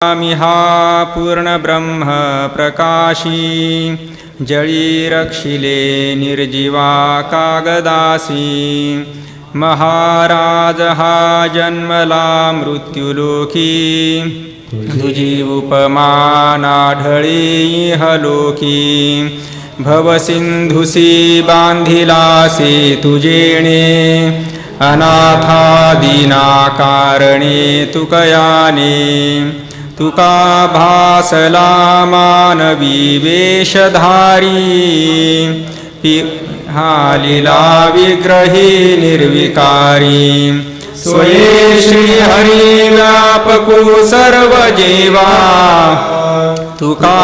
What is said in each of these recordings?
मिहा पूर्णब्रह्म प्रकाशी जळी रक्षिले निर्जीवा कागदासी महाराज हा जन्मला मृत्युलोकी तुझी उपमान आढळी इहलोकी भवसिंधुसी बांधिलासे तुजेणे अनाथादीना कारणे तुकयाने तुका भासला मानवी वेशधारी हालिला विग्रही निर्विकारी स्वये श्री हरी व्यापको सर्व जीवा तुका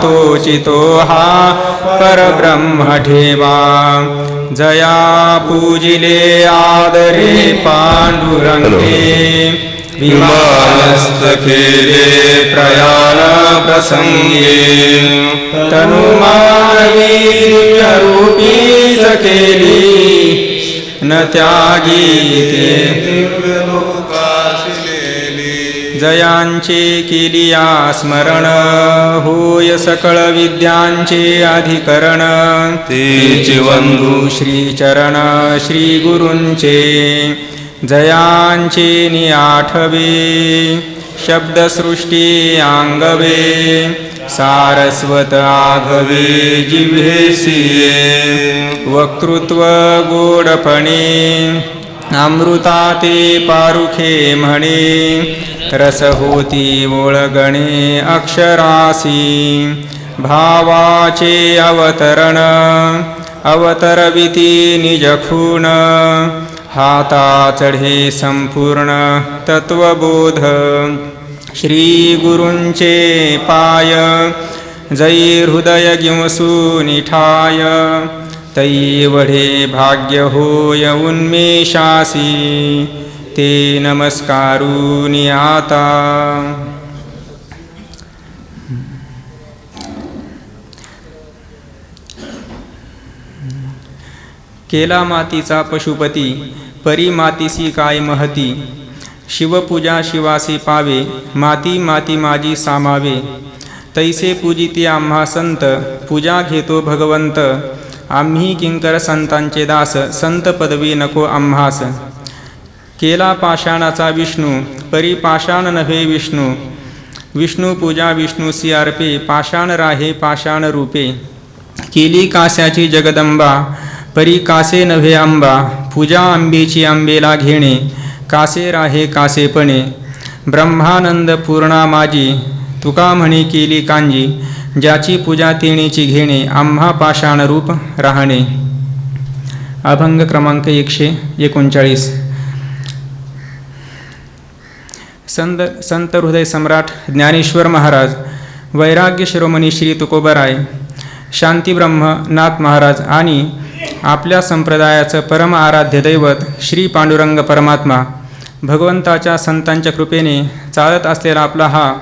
तोचितो हा परब्रह्म ठेवा जया पूजिले आदरे पांडुरंगे विमानस्थ केले प्रयाण प्रसंगे तनुमानवी रूपीच केली न त्यागी ते जयांचे केलिया स्मरण होय सकळ विद्यांचे अधिकरण तेचे वंदू श्रीचरण श्री गुरूंचे जयांचे निआठवे शब्दसृष्टी आंगवे सारस्वत आघवे जिव्हेसिये वक्तृत्व गोडपणे अमृताते पारुखे म्हणे रस होती ओळगणे अक्षरासी भावाचे अवतरण अवतरविती निजखून हाता चढे संपूर्ण तत्वबोध श्री गुरूंचे पाय जै हृदय गिंसू निठाय तै वढे भाग्य होय उन्मेषासी ते नमस्कारुनी आता केला मातीचा पशुपती परी मातीसी काय महती शिवपूजा शिवासी पावे माती माती माझी सामावे तैसे पूजिते आम्हा संत पूजा घेतो भगवंत आम्ही किंकर संतांचे दास संत पदवी नको आम्हास केला पाषाणाचा विष्णू परी पाषाण नव्हे विष्णू विष्णू पूजा विष्णूसी अर्पे पाषाण राहे पाषाण रूपे केली कास्याची जगदंबा परी कासे नव्हे आंबा पूजा आंबेची आंबेला घेणे कासे राहे कासेपणे ब्रह्मानंद पूर्णा माझी तुका म्हणे केली कांजी ज्याची पूजा तेणीची घेणे आम्हा पाषाण रूप राहणे. अभंग क्रमांक 139. संत हृदय सम्राट ज्ञानेश्वर महाराज, वैराग्य शिरोमणी श्री तुकोबराय, शांतीब्रह्म नाथ महाराज आणि आपल्या संप्रदायाचं परम आराध्य दैवत श्री पांडुरंग परमात्मा भगवंताच्या संतांच्या कृपेने चालत असलेला आपला हा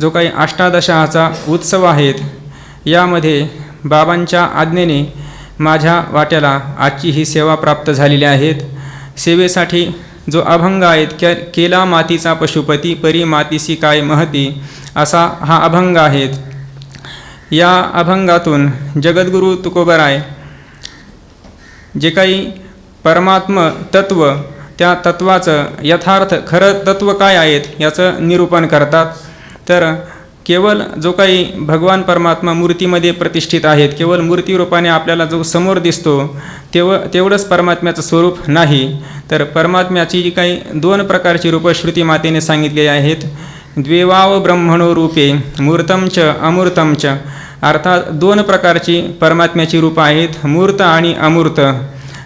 जो काही अष्टादशाचा उत्सव आहेत, यामध्ये बाबांच्या आज्ञेने माझ्या वाट्याला आजची ही सेवा प्राप्त झालेली आहेत. सेवेसाठी जो अभंग आहेत, केला मातीचा पशुपती परी मातीसी काय महती, असा हा अभंग आहेत. या अभंगातून जगद्गुरु तुकोबराय जे काही परमात्म तत्व, त्या तत्वाचं यथार्थ खरं तत्व काय आहेत याचं निरूपण करतात. तर केवळ जो काही भगवान परमात्मा मूर्तीमध्ये प्रतिष्ठित आहेत, केवळ मूर्तीरूपाने आपल्याला जो समोर दिसतो तेवढंच परमात्म्याचं स्वरूप नाही, तर परमात्म्याची जी काही 2 प्रकारची रूपं श्रुती मातेने सांगितलेली आहेत. द्वेवाव ब्रह्मणो रूपे मूर्तं च अमूर्तं च, अर्थात 2 प्रकारची परमात्म्याची रूपं आहेत, मूर्त आणि अमूर्त.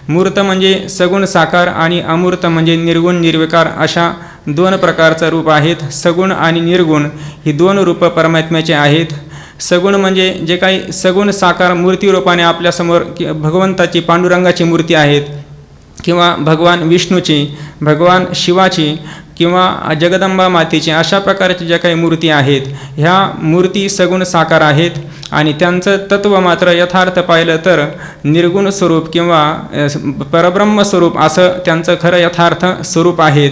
मूर्त म्हणजे सगुण साकार आणि अमूर्त म्हणजे निर्गुण निर्विकार, अशा 2 प्रकारचं रूप आहेत. सगुण आणि निर्गुण ही 2 रूपं परमात्म्याचे आहेत. सगुण म्हणजे जे काही सगुण साकार मूर्तीरूपाने आपल्यासमोर भगवंताची पांडुरंगाची मूर्ती आहेत, किंवा भगवान विष्णूची, भगवान शिवाची किंवा जगदंबा मातेची, अशा प्रकारच्या ज्या काही मूर्ती आहेत, ह्या मूर्ती सगुण साकार आहेत आणि त्यांचं तत्व मात्र यथार्थ पाहिलं तर निर्गुण स्वरूप किंवा परब्रह्म स्वरूप असं त्यांचं खरं यथार्थ स्वरूप आहेत.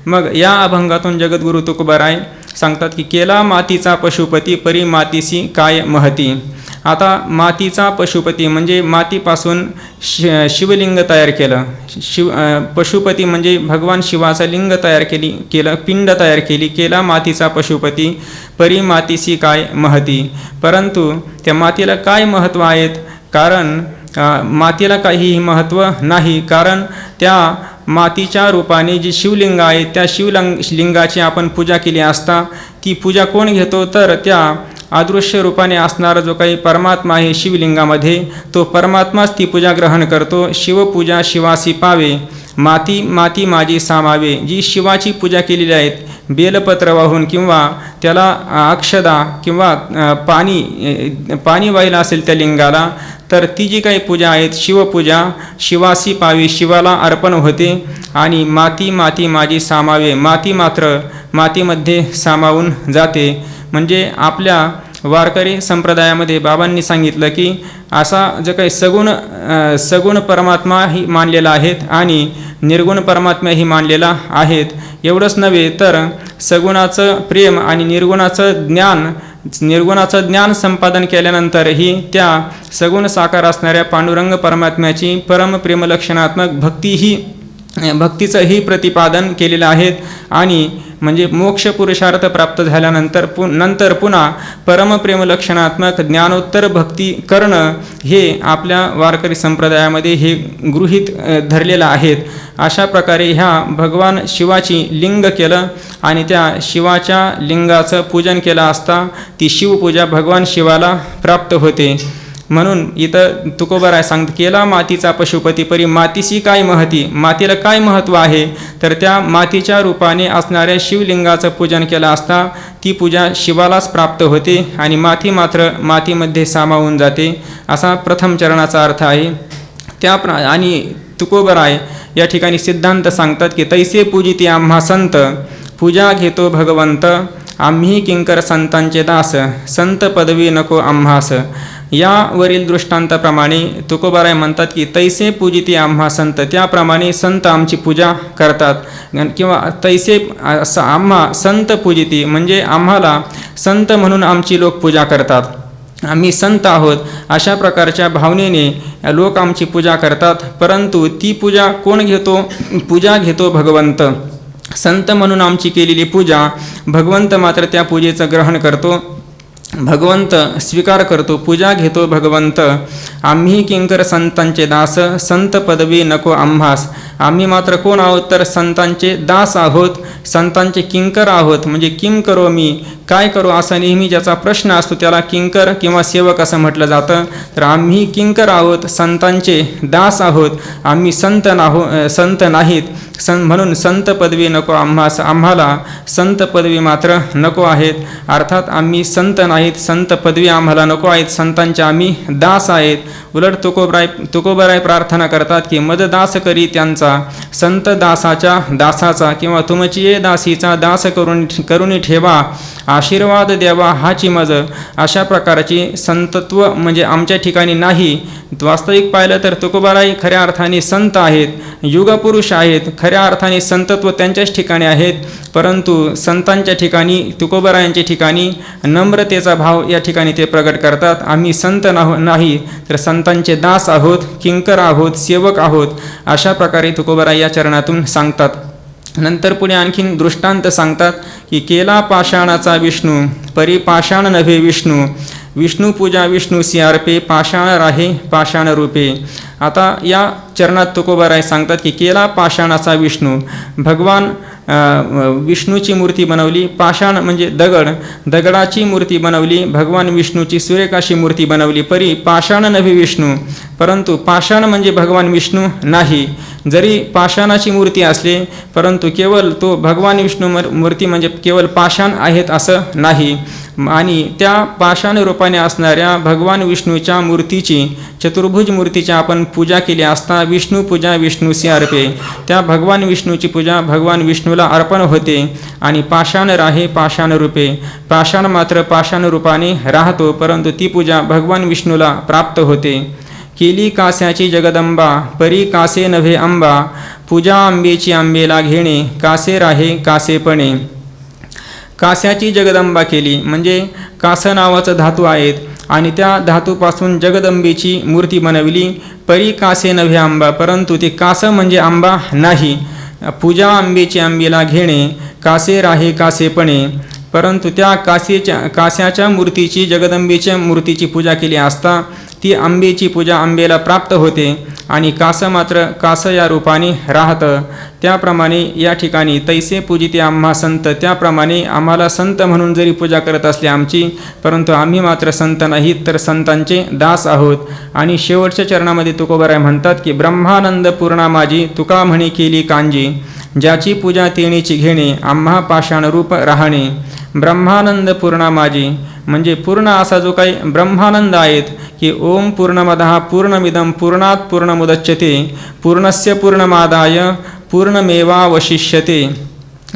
मग या अभंगातून जगद्गुरु तुकोबराय सांगतात की केला मातीचा पशुपती परी मातीसी काय महती. आता मातीचा पशुपती म्हणजे मातीपासून शिवलिंग तयार केलं. पशुपती म्हणजे भगवान शिवाचं लिंग तयार केलं, पिंड तयार केली. केला मातीचा पशुपती परी मातीसी काय महती. परंतु त्या मातीला काय महत्त्व आहेत, कारण मातीला काहीही महत्त्व नाही, कारण त्या मातीच्या रूपाने जी शिवलिंग आहे त्या शिवलिंगाची आपण पूजा केली असता ती पूजा कोण घेतो, तर त्या अदृश्य रूपाने असणारा जो काही परमात्मा आहे शिवलिंगामध्ये, तो परमात्माच ती पूजा ग्रहण करतो. शिवपूजा शिवासी पावे माती माती माझी सामावे. जी शिवाची पूजा केलेली आहेत, बेलपत्र वाहून किंवा त्याला अक्षदा किंवा पाणी वाहिलं असेल त्या लिंगाला, तर ती जी काही पूजा आहेत शिवपूजा शिवासी पावी, शिवाला अर्पण होते. आणि माती माती माझी सामावे, माती मात्र मातीमध्ये सामावून जाते. म्हणजे आपल्या वारकरी संप्रदायामध्ये बाबांनी सांगितलं की असा जो काही सगुण परमात्माही मानलेला आहेत आणि निर्गुण परमात्माही मानलेला आहेत. एवढंच नव्हे तर सगुणाचं प्रेम आणि निर्गुणाचं ज्ञान संपादन केल्यानंतरही त्या सगुण साकार असणाऱ्या पांडुरंग परमात्म्याची परमप्रेमलक्षणात्मक भक्तीचंही प्रतिपादन केलेलं आहेत. आणि म्हणजे मोक्ष पुरुषार्थ प्राप्त झाल्यानंतर पुन्हा परमप्रेमलक्षणात्मक ज्ञानोत्तर भक्ती करणं हे आपल्या वारकरी संप्रदायामध्ये हे गृहीत धरलेलं आहेत. अशा प्रकारे ह्या भगवान शिवाची लिंग केलं आणि त्या शिवाच्या लिंगाचं पूजन केलं असता ती शिवपूजा भगवान शिवाला प्राप्त होते. म्हणून इथं तुकोबाराय सांगत केला मातीचा पशुपती परी मातीसी काय महती. मातीला काय महत्त्व आहे, तर त्या मातीच्या रूपाने असणाऱ्या शिवलिंगाचं पूजन केलं असता ती पूजा शिवालाच प्राप्त होते आणि माती मात्र मातीमध्ये सामावून जाते, असा प्रथम चरणाचा अर्थ आहे. आणि तुकोबाराय या ठिकाणी सिद्धांत सांगतात की तैसे पूजिती आम्हा संत, पूजा घेतो भगवंत, आम्ही किंकर संतांचे दास, संत पदवी नको आम्हास. यावरील दृष्टांताप्रमाणे तुकोबाराय म्हणतात की तैसे पूजिती आम्हा संत, त्याप्रमाणे संत आमची पूजा करतात. किंवा तैसे आम्हा संत पूजिती म्हणजे आम्हाला संत म्हणून आमची लोक पूजा करतात, आम्ही संत आहोत अशा प्रकारच्या भावनेने लोक आमची पूजा करतात. परंतु ती पूजा कोण घेतो, पूजा घेतो भगवंत. संत म्हणून आमची केलेली पूजा भगवंत मात्र त्या पूजेचं ग्रहण करतो, भगवंत स्वीकार करतो, पूजा घेतो भगवंत. आम्ही किंकर संतांचे दास, संत पदवी नको आम्हास. आम्ही मात्र कोण आहोत, तर संतांचे दास आहोत, संतांचे किंकर आहोत. म्हणजे किम करो मी, काय करू असा नेहमी ज्याचा प्रश्न असतो त्याला किंकर किंवा सेवक असं म्हटलं जातं. तर आम्ही किंकर आहोत, संतांचे दास आहोत, आम्ही संत नाहीत. म्हणून संत पदवी नको आम्हास, आम्हाला संत पदवी मात्र नको आहेत. अर्थात आम्ही संत नाहीत, संत पदवी आम्हाला नको आहेत, संतांचे आम्ही दास आहेत. उलट तुकोबाराय प्रार्थना करतात की मद दास करी त्यांचा, संत दासाचा किंवा तुमची ये दासीचा दास करून ठेवा, आशीर्वाद द्यावा हाची मज. अशा प्रकारची संतत्व म्हणजे आमच्या ठिकाणी नाही. वास्तविक पाहिलं तर तुकोबाराय खऱ्या अर्थाने संत आहेत, युगपुरुष आहेत, खऱ्या अर्थाने संतत्व त्यांच्याच ठिकाणी आहेत. परंतु संतांच्या ठिकाणी, तुकोबारायांच्या ठिकाणी नम्रतेचा भाव या ठिकाणी ते प्रगट करतात. आम्ही संत नाही तर संतांचे दास आहोत, किंकर आहोत, सेवक आहोत, अशा प्रकारे तुकोबाराय या चरणातून सांगतात. नंतर पुढे आणखीन दृष्टांत सांगतात की केला पाषाणाचा विष्णू, परी पाषाण नव्हे विष्णू, विष्णू पूजा विष्णूसी अर्पे, पाषाण राहे पाषाण रूपे. आता या चरणात तुकोबाराय सांगतात की केला पाषाणाचा विष्णू, भगवान विष्णूची मूर्ती बनवली. पाषाण म्हणजे दगडाची मूर्ती बनवली, भगवान विष्णूची सुरेख अशी मूर्ती बनवली. परी पाषाण नव्हे विष्णू, परंतु पाषाण म्हणजे भगवान विष्णू नाही. जरी पाषाणाची मूर्ती असले परंतु केवळ तो भगवान विष्णू मूर्ती म्हणजे केवळ पाषाण आहेत असं नाही. आणि त्या पाषाण रूपाने असणाऱ्या भगवान विष्णूच्या मूर्तीची, चतुर्भुज मूर्तीची आपण पूजा केली असता विष्णू पूजा विष्णूसी अर्पे, त्या भगवान विष्णूची पूजा भगवान विष्णूला अर्पण होते. आणि पाषाण राहे पाषाण रूपे, पाषाण मात्र पाषाण रूपाने राहतो, परंतु ती पूजा भगवान विष्णूला प्राप्त होते. केली कास्याची जगदंबा, परी कासे नव्हे अंबा, पूजा आंबेची आंबेला घेणे, कासे राहे कासेपणे. कास्याची जगदंबा केली, म्हणजे कासं नावाचं धातू आहेत आणि त्या धातूपासून जगदंबेची मूर्ती बनवली. परी कासे नव्हे आंबा, परंतु ते कासं म्हणजे आंबा नाही. पूजा आंबेची आंबेला घेणे, कासे राहे कासेपणे, परंतु त्या कास्याच्या मूर्तीची, जगदंबेच्या मूर्तीची पूजा केली असता ती आंबेची पूजा आंबेला प्राप्त होते आणि कासं मात्र कासं या रूपाने राहतं. त्याप्रमाणे या ठिकाणी तैसे पूजिते आम्हा संत, त्याप्रमाणे आम्हाला संत म्हणून जरी पूजा करत असली आमची, परंतु आम्ही मात्र संत नाहीत तर संतांचे दास आहोत. आणि शेवटच्या चरणामध्ये तुकोबाराय म्हणतात की ब्रह्मानंद पूर्णा माझी, तुका म्हणे केली कांजी, ज्याची पूजा तेणीची घेणे, आम्हा पाषाण रूप राहणे. ब्रह्मानंद पूर्णा माझी म्हणजे पूर्ण असा जो काही ब्रह्मानंद आहेत की ओम पूर्णमदः पूर्णमिदं पूर्णात पूर्णमुदच्यते पूर्णस्य पूर्णमादाय पूर्णमेवावशिष्यते.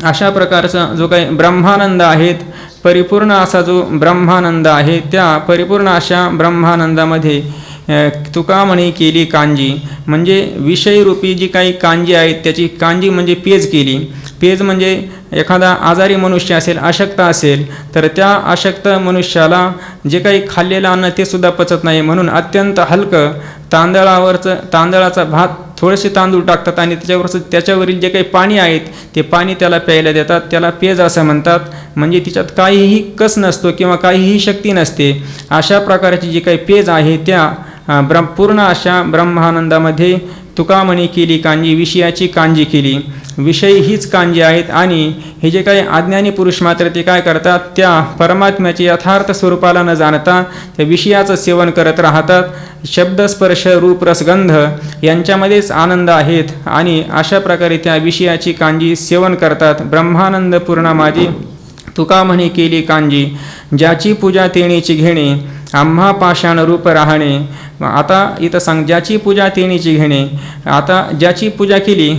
अशा प्रकारचा जो काही ब्रह्मानंद आहेत, परिपूर्ण असा जो ब्रह्मानंद आहे, त्या परिपूर्ण अशा ब्रह्मानंदामध्ये तुका म्हणे केली कांजी, म्हणजे विषयरूपी जी काही कांजी आहेत त्याची कांजी म्हणजे पेज केली. पेज म्हणजे एखादा आजारी मनुष्य असेल, अशक्त असेल, तर त्या अशक्त मनुष्याला जे काही खाल्लेलं अन्न ते सुद्धा पचत नाही, म्हणून अत्यंत हलकं तांदळाचा भात, थोडेसे तांदूळ टाकतात आणि त्याच्यावरील जे काही पाणी आहेत ते पाणी त्याला प्यायला देतात, त्याला पेज असं म्हणतात. म्हणजे तिच्यात काहीही कस नसतो किंवा काहीही शक्ती नसते. अशा प्रकारची जी काही पेज आहे त्या पूर्ण अशा ब्रह्मानंदामध्ये तुका म्हणे केली कांजी, विषयाची कांजी केली. विषय हीच कांजी आहेत आणि हे जे काही अज्ञानी पुरुष मात्र ते काय करतात, त्या परमात्म्याच्या यथार्थ स्वरूपाला न जाणता त्या विषयाचं सेवन करत राहतात. शब्द स्पर्श रूप रसगंध यांच्यामध्येच आनंद आहेत आणि अशा प्रकारे त्या विषयाची कांजी सेवन करतात. ब्रह्मानंद पूर्णा माझी, तुका म्हणे केली कांजी, ज्याची पूजा तेणीची घेणे, आम्हा पाषाण रूप राहणे. आता इथं सांग, ज्याची पूजा तेणीची घेणे. आता ज्याची पूजा केली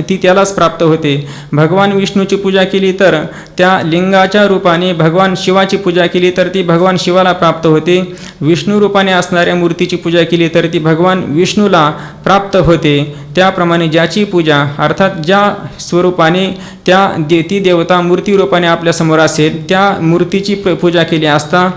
ती त्यालाच प्राप्त होते. भगवान विष्णूची पूजा केली तर त्या लिंगाच्या रूपाने भगवान शिवाची पूजा केली तर ती भगवान शिवाला प्राप्त होते. विष्णू रूपाने असणाऱ्या मूर्तीची पूजा केली तर ती भगवान विष्णूला प्राप्त होते. त्याप्रमाणे ज्याची पूजा अर्थात ज्या स्वरूपाने ती देवता मूर्ती रूपाने आपल्यासमोर असेल त्या मूर्तीची पूजा केली असता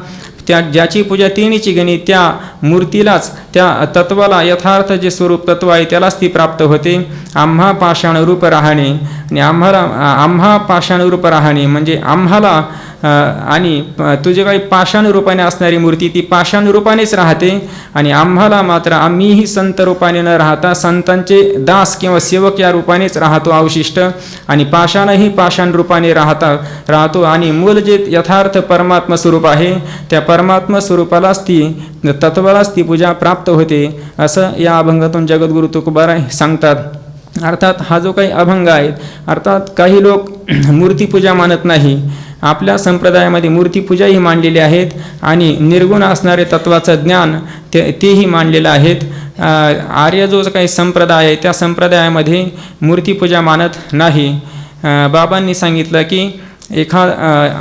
ज्याची पूजा तेणीची घेणे, त्या मूर्तीलाच, त्या तत्वाला, यथार्थ जे स्वरूप तत्व आहे त्यालाच ती प्राप्त होते. आम्हा पाषाण रूप राहणे आणि आम्हा पाषाण रूप राहणे म्हणजे आम्हाला आणि तुझे काही पाषाण रूपाने असणारी मूर्ती ती पाषाण रूपानेच राहते आणि आम्हाला मात्र आम्हीही संत रूपाने न राहता संतांचे दास किंवा सेवक या रूपानेच राहतो अवशिष्ट. आणि पाषाणही पाषाण रूपाने राहतो आणि मूल जे यथार्थ परमात्मा स्वरूप आहे त्या परमात्मा स्वरूपालाच ती तत्वालाच ती पूजा प्राप्त होते, असं या अभंगातून जगद्गुरु तुकोबाराय सांगतात. अर्थात हा जो काही अभंग आहे, अर्थात काही लोक मूर्तीपूजा मानत नाही. आपल्या संप्रदायामध्ये मूर्तीपूजाही मांडलेली आहेत आणि निर्गुण असणारे तत्वाचं ज्ञान तेही मांडलेलं आहेत. आर्य जो काही संप्रदाय आहे त्या संप्रदायामध्ये मूर्तीपूजा मानत नाही. बाबांनी सांगितलं की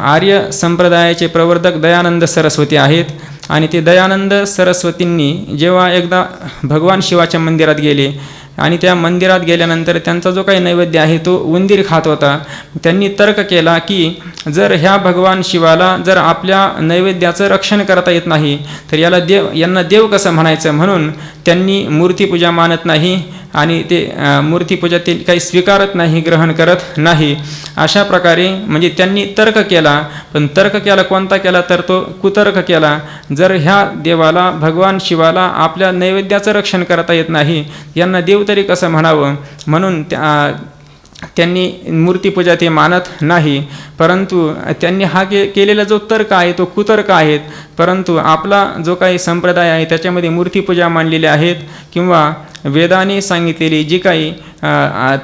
आर्य संप्रदायाचे प्रवर्तक दयानंद सरस्वती आहेत आणि ते दयानंद सरस्वतींनी जेव्हा एकदा भगवान शिवाच्या मंदिरात गेले आणि त्या मंदिरात गेल्यानंतर त्यांचा जो काही नैवेद्य आहे तो उंदीर खात होता. त्यांनी तर्क केला की जर ह्या भगवान शिवाला जर आपल्या नैवेद्याचं रक्षण करता येत नाही तर यांना देव कसं म्हणायचं, म्हणून त्यांनी मूर्तीपूजा मानत नाही आणि ते मूर्तीपूजा ते काही स्वीकारत नाही, ग्रहण करत नाही. अशा प्रकारे म्हणजे त्यांनी तर्क केला, पण तर्क केला कोणता केला तर तो कुतर्क केला. जर ह्या देवाला भगवान शिवाला आपल्या नैवेद्याचं रक्षण करता येत नाही, यांना देव तरी कसं म्हणावं, म्हणून त्यांनी मूर्तीपूजा ते मानत नाही. परंतु त्यांनी हा केलेला जो तर्क आहे तो कुतर्क आहेत. परंतु आपला जो काही संप्रदाय आहे त्याच्यामध्ये मूर्तीपूजा मांडलेली आहेत किंवा वेदाने सांगितलेली जी काही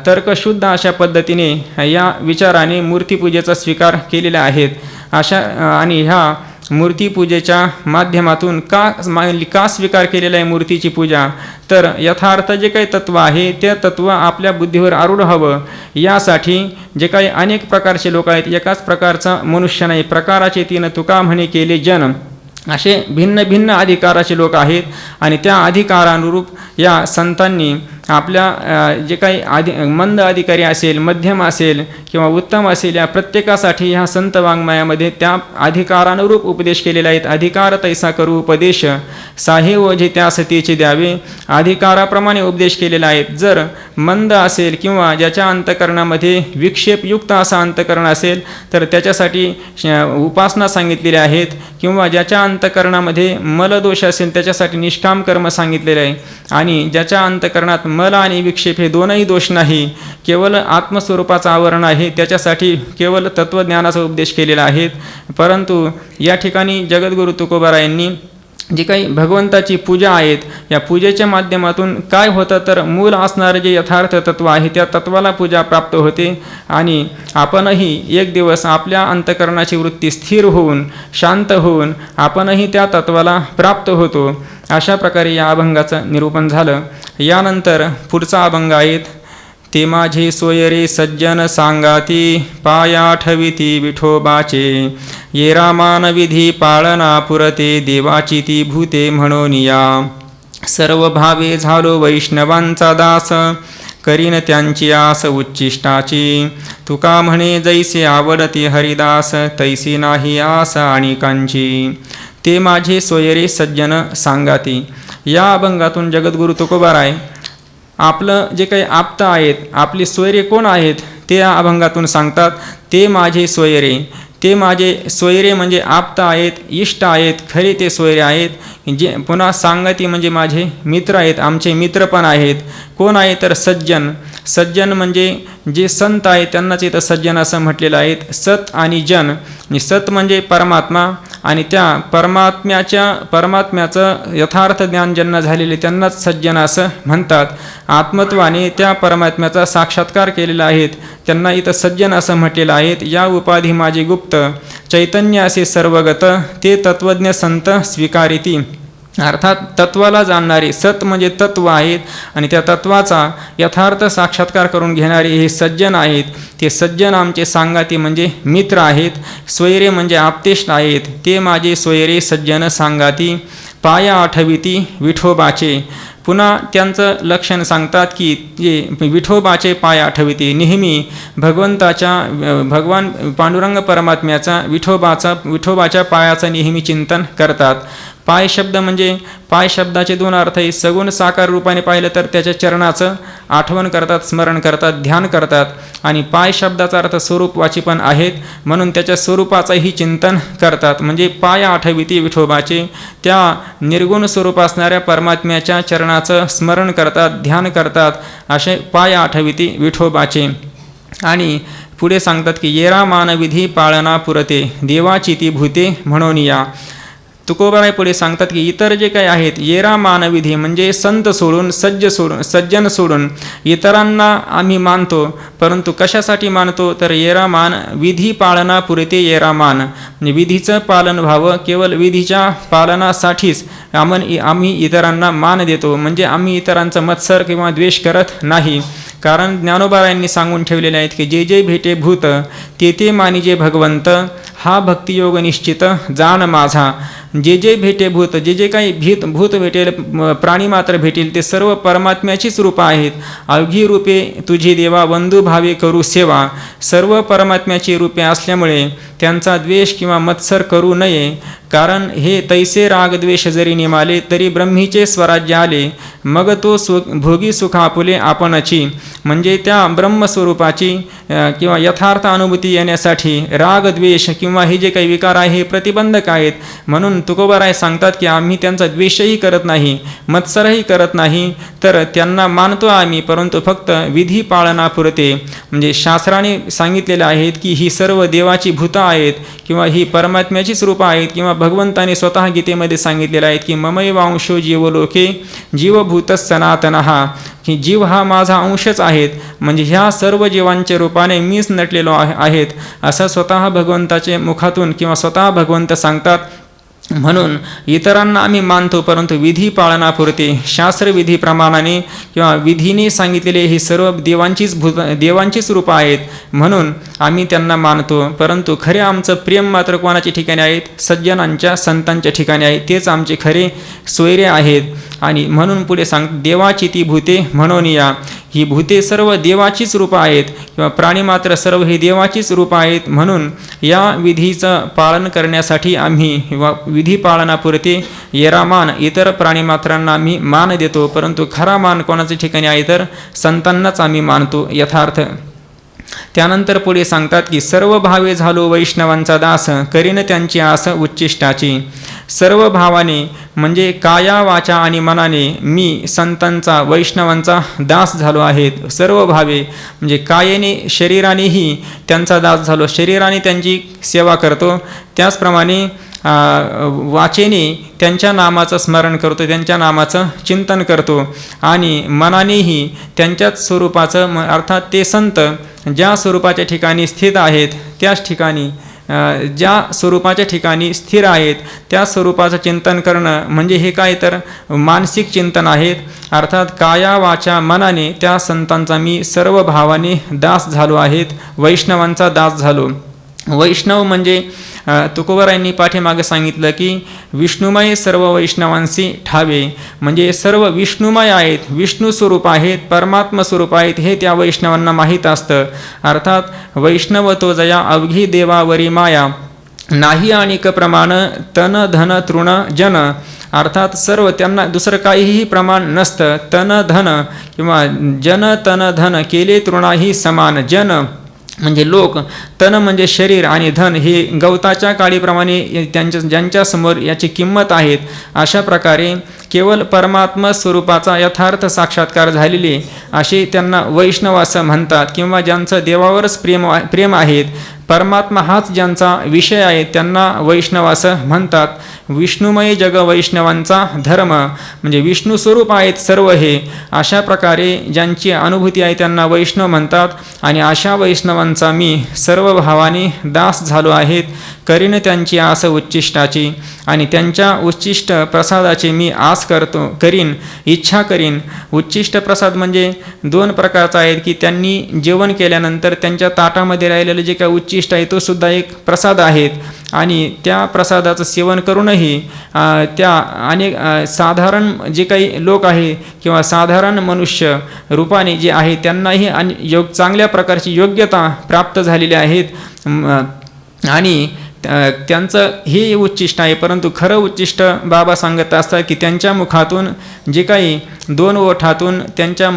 तर्कशुद्ध अशा पद्धतीने या विचाराने मूर्तीपूजेचा स्वीकार केलेला आहेत. अशा आणि ह्या मूर्तीपूजेच्या माध्यमातून का स्वीकार केलेला आहे मूर्तीची पूजा, तर यथार्थ जे काही तत्व आहे ते तत्व आपल्या बुद्धीवर आरूढ हवं यासाठी जे काही अनेक प्रकारचे लोक आहेत, एकाच प्रकारचा मनुष्य नाही, प्रकाराचे 3 तुका म्हणे केले जन, असे भिन्न भिन्न अधिकाराचे लोक आहेत आणि त्या अधिकारानुरूप या संतांनी आपल्या जे काही मंद अधिकारी असेल, मध्यम असेल किंवा उत्तम असेल, या प्रत्येकासाठी ह्या संत वाङ्मयामध्ये त्या अधिकारानुरूप उपदेश केलेले आहेत. अधिकार तैसा करू उपदेश, साहे ओझे त्या सतीचे द्यावे. अधिकाराप्रमाणे उपदेश केलेला आहे. जर मंद असेल किंवा ज्याच्या अंतकरणामध्ये विक्षेपयुक्त असा अंतकरण असेल तर त्याच्यासाठी उपासना सांगितलेल्या आहेत, किंवा ज्याच्या अंतकरणामध्ये मलदोष असेल त्याच्यासाठी निष्काम कर्म सांगितलेले आहे. आणि ज्याच्या अंतकरणात मल आणि विक्षेप हे दोनही दोष नाही, केवळ आत्मस्वरूपाचं आवरण आहे, त्याच्यासाठी केवळ तत्त्वज्ञानाचा उपदेश केलेला आहे. परंतु या ठिकाणी जगद्गुरू तुकोबारायांनी जी काही भगवंताची पूजा आहेत, या पूजेच्या माध्यमातून काय होतं तर मूल असणारं जे यथार्थ तत्व आहे त्या तत्वाला पूजा प्राप्त होते. आणि आपणही एक दिवस आपल्या अंतकरणाची वृत्ती स्थिर होऊन शांत होऊन आपणही त्या तत्वाला प्राप्त होतो. अशा प्रकारे या अभंगाचं निरूपण झालं. यानंतर पुढचा अभंग आहेत, ते माझे सोयरे सज्जन सांगाती, पाया ठविती विठोबाचे, ये रामान विधी पाळना पुरते, देवाची ती भूते म्हणोनिया. सर्व भावे झालो वैष्णवांचा दास, करीन त्यांची आस उच्चिष्टाची. तुका म्हणे जैसे आवडती हरिदास, तैसी नाही आस आणिकांची. ते माझे सोयरे सज्जन सांगाती. या अभंगातून जगद्गुरू तुकोबाराय आपलं जे काही आप्त आहेत, आपले सोयरे कोण आहेत ते या अभंगातून सांगतात. ते माझे सोयरे, ते माझे सोयरे म्हणजे आप्त आहेत, इष्ट आहेत, खरे ते सोयरे आहेत. जे पुन्हा सांगती म्हणजे माझे मित्र आहेत, आमचे मित्र पण आहेत. कोण आहे तर सज्जन. सज्जन म्हणजे जे संत आहेत त्यांनाच इथं सज्जन असं म्हटलेलं आहे. सत आणि जन, सत म्हणजे परमात्मा, आणि त्या परमात्म्याचं यथार्थ ज्ञान ज्यांना झालेले त्यांनाच सज्जन असं म्हणतात. आत्मत्वाने त्या परमात्म्याचा साक्षात्कार केलेला आहेत त्यांना इथं सज्जन असं म्हटलेलं आहे. या उपाधी माझे गुप्त, चैतन्य असे सर्वगत, ते तत्वज्ञ संत स्वीकारिती. अर्थात तत्वाला जाणणारे, सत म्हणजे तत्व आहेत, आणि त्या तत्वाचा यथार्थ साक्षात्कार करून घेणारे हे सज्जन आहेत. ते सज्जन आमचे सांगाती म्हणजे मित्र आहेत, सोयरे म्हणजे आप्तेष्ट आहेत. ते माझे सोयरे सज्जन सांगाती, पाया आठविती विठोबाचे. पुन्हा त्यांचं लक्षण सांगतात की जे विठोबाचे पाय आठविते, नेहमी भगवान पांडुरंग परमात्म्याचा विठोबाच्या पायाचं नेहमी चिंतन करतात. पाय शब्द म्हणजे पाय शब्दाचे दोन अर्थ आहे. सगुण साकार रूपाने पाहिलं तर त्याच्या चरणाचं आठवण करतात, स्मरण करतात, ध्यान करतात. आणि पाय शब्दाचा अर्थ स्वरूपवाची पण आहेत, म्हणून त्याच्या स्वरूपाचंही चिंतन करतात. म्हणजे पाय आठविती विठोबाचे, त्या निर्गुण स्वरूप असणाऱ्या परमात्म्याच्या चरणाचं स्मरण करतात, ध्यान करतात. असे पाय आठविती विठोबाचे. आणि पुढे सांगतात की येरा मानविधी पाळना पुरते, देवाची ती भूते म्हणून या. तुकोबाराय पुढे सांगतात की इतर जे काही आहेत, येरा मानविधी म्हणजे संत सोडून, सज्जन सोडून इतरांना आम्ही मानतो. परंतु कशासाठी मानतो तर येरा मान विधी पाळना पुरते. येरा मान म्हणजे विधीचं पालन व्हावं, केवळ विधीच्या पालनासाठीच आम्ही इतरांना मान देतो. म्हणजे आम्ही इतरांचं मत्सर किंवा द्वेष करत नाही. कारण ज्ञानोबारायांनी सांगून ठेवलेले आहेत की जे जे भेटे भूत, ते ते मानिजे भगवंत, हा भक्तियोग निश्चित जाण माझा. जे जे भेटे भूत, जे जे काही भूत भेटेल, प्राणी मात्र भेटेल, ते सर्व परमात्म्याचीच रूपं आहेत. अवघी रूपे तुझी देवा, बंधू भावे करू सेवा. सर्व परमात्म्याची रूपे असल्यामुळे त्यांचा द्वेष किंवा मत्सर करू नये. कारण हे तैसे राग द्वेष जरी निमाले, तरी ब्रह्मीचे स्वराज्य आले. मग तो भोगी सुखा आपुले आपणची. म्हणजे त्या ब्रह्मस्वरूपाची किंवा यथार्थ अनुभूती येण्यासाठी राग द्वेष किंवा हे जे काही विकार आहे हे प्रतिबंधक आहेत. म्हणून तुकोबाराय सांगतात की आम्ही त्यांचा द्वेषही करत नाही, मत्सरही करत नाही, तर त्यांना मानतो आम्ही, परंतु फक्त विधी पाळनापुरते. म्हणजे शास्त्राने सांगितलेले आहेत की ही सर्व देवाची भूतं आहेत किंवा ही परमात्म्याचीच रूपं आहेत, किंवा भगवंताने स्वतः गीतेमध्ये सांगितलेलं आहे की ममैव अंशो जीवलोके जीवभूत सनातनहा, की जीव हा माझा अंशच आहेत. म्हणजे ह्या सर्व जीवांच्या रूपाने मीच नटलेलो आहेत असं स्वतः भगवंताचे मुखातून किंवा स्वतः भगवंत सांगतात. म्हणून इतरांना आम्ही मानतो, परंतु विधी पाळनापुरते शास्त्रविधीप्रमाणाने किंवा विधीने सांगितलेले ही सर्व देवांचीच रूपं आहेत, म्हणून आम्ही त्यांना मानतो. परंतु खरे आमचं प्रेम मात्र कोणाच्या ठिकाणी आहेत? सज्जनांच्या, संतांच्या ठिकाणी आहे. तेच आमचे खरे सोयरे आहेत. आणि म्हणून पुढे देवाची ती भूते म्हणून या, ही भूते सर्व देवाचीच रूपं आहेत किंवा प्राणी मात्र सर्व ही देवाचीच रूपं आहेत. म्हणून या विधीचं पालन करण्यासाठी आम्ही विधी पालनापुरते येरामान इतर प्राणीमात्रांना आम्ही मान देतो, परंतु खरा मान कोणाच्या ठिकाणी आहे तर संतांनाच आम्ही मानतो यथार्थ. त्यानंतर पुढे सांगतात की सर्व भावे झालो वैष्णवांचा दास, करीन त्यांची आस उच्चिष्टाची. सर्व भावाने म्हणजे काया वाचा आणि मनाने मी संतांचा वैष्णवांचा दास झालो आहेत. सर्व भावे म्हणजे कायेने शरीरानेही त्यांचा दास झालो, शरीराने त्यांची सेवा करतो. त्याचप्रमाणे वाचेने त्यांच्या नामाचं स्मरण करतो, त्यांच्या नामाचं चिंतन करतो. आणि मनानेही त्यांच्याच स्वरूपाचं अर्थात ते संत ज्या स्वरूपाच्या ठिकाणी स्थित आहेत त्याच ठिकाणी ज्या स्वरूपाच्या ठिकाणी स्थिर आहेत त्या स्वरूपाचं चिंतन करणं म्हणजे हे काय तर मानसिक चिंतन आहेत. अर्थात काया वाचा मनाने त्या संतांचा मी सर्व भावाने दास झालो आहेत, वैष्णवांचा दास झालो. वैष्णव म्हणजे तुकोबरायांनी पाठीमागे सांगितलं की विष्णुमय सर्व वैष्णवांशी ठावे, म्हणजे सर्व विष्णुमय आहेत, विष्णू स्वरूप आहेत, परमात्मा स्वरूप आहेत हे त्या वैष्णवांना माहीत असतं. अर्थात वैष्णव तो जया अवघी देवावरी माया, नाही आणिक प्रमाण तन धन तृण जन. अर्थात सर्व त्यांना दुसरं काहीही प्रमाण नसतं. तन धन किंवा जन तन धन केले तृणाही समान. जन म्हणजे लोक, तन म्हणजे शरीर आणि धन हे गवताच्या काळीप्रमाणे ज्यांच्यासमोर याची किंमत आहेत. अशा प्रकारे केवळ परमात्मा स्वरूपाचा यथार्थ साक्षात्कार झालेले असे त्यांना वैष्णव असं म्हणतात, किंवा ज्यांचं देवावरच प्रेम आहेत, परमात्मा हाच ज्यांचा विषय आहे त्यांना वैष्णव असं म्हणतात. विष्णुमय जग वैष्णवांचा धर्म म्हणजे विष्णू स्वरूप आहेत सर्व हे. अशा प्रकारे ज्यांची अनुभूती आहे त्यांना वैष्णव म्हणतात. आणि अशा वैष्णवांचा मी सर्व भावाने दास झालो आहेत, करीन त्यांची आस उच्चिष्टाची. आणि त्यांच्या उच्चिष्ट प्रसादाची मी आस करीन, इच्छा करीन. उच्चिष्ट प्रसाद म्हणजे दोन प्रकारचा आहेत की त्यांनी जेवण केल्यानंतर त्यांच्या ताटामध्ये राहिलेलं जे काही उच्चिष्ट आहे तो सुद्धा एक प्रसाद आहेत. आणि त्या प्रसादाचं सेवन करूनही त्या अनेक साधारण जे काही लोक आहे किंवा साधारण मनुष्य रूपाने जे आहे त्यांनाही चांगल्या प्रकारची योग्यता प्राप्त झालेली आहेत. आणि त्यांचं हे उच्चिष्ट आहे. परंतु खरं उच्चिष्ट बाबा सांगत असतात की त्यांच्या मुखातून जे काही दोन ओठांच्या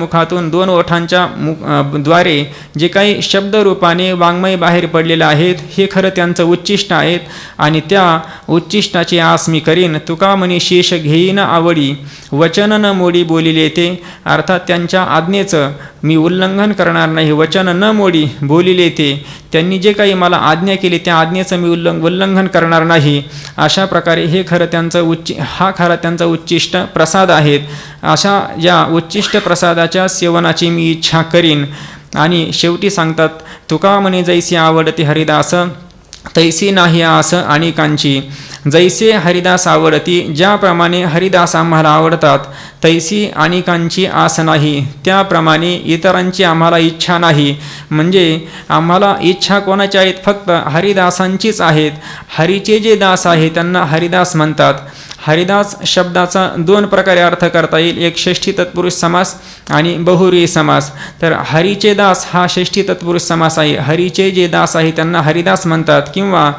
द्वारे जे काही शब्दरूपाने वाङ्मय बाहेर पडलेलं आहेत हे खरं त्यांचं उच्चिष्ट आहेत. आणि त्या उच्चिष्टाची आस मी करीन. तुका म्हणे शेष घेईन आवडी, वचन न मोडी बोलिले ते. अर्थात त्यांच्या आज्ञेचं मी उल्लंघन करणार नाही, वचन न मोडी बोलिले ते. त्यांनी जे काही मला आज्ञा केली त्या आज्ञेचं मी उल्लंघन करणार नाही. अशा प्रकारे हे खरं त्यांचं हा खरा त्यांचा उच्चिष्ट प्रसाद आहेत. अशा या उच्चिष्ट प्रसादाच्या सेवनाची मी इच्छा करीन. आणि शेवटी सांगतात तुका म्हणे जैसी आवडते हरिदास, तैसी नाही आस अनेकांची. जैसे हरिदास आवडती, ज्याप्रमाणे हरिदास आम्हाला आवडतात, तैसी अनेकांची आस नाही, त्याप्रमाणे इतरांची आम्हाला इच्छा नाही. म्हणजे आम्हाला इच्छा कोणाची आहेत? फक्त हरिदासांचीच आहेत. हरीचे जे दास आहेत त्यांना हरिदास म्हणतात. हरिदास शब्दाचा दोन प्रकारे अर्थ करता येईल, एक षष्ठी तत्पुरुष समास आणि बहुव्रीही समास. तर हरीचे दास हा षष्ठी तत्पुरुष समास आहे. हरीचे जे दास आहे त्यांना हरिदास म्हणतात, किंवा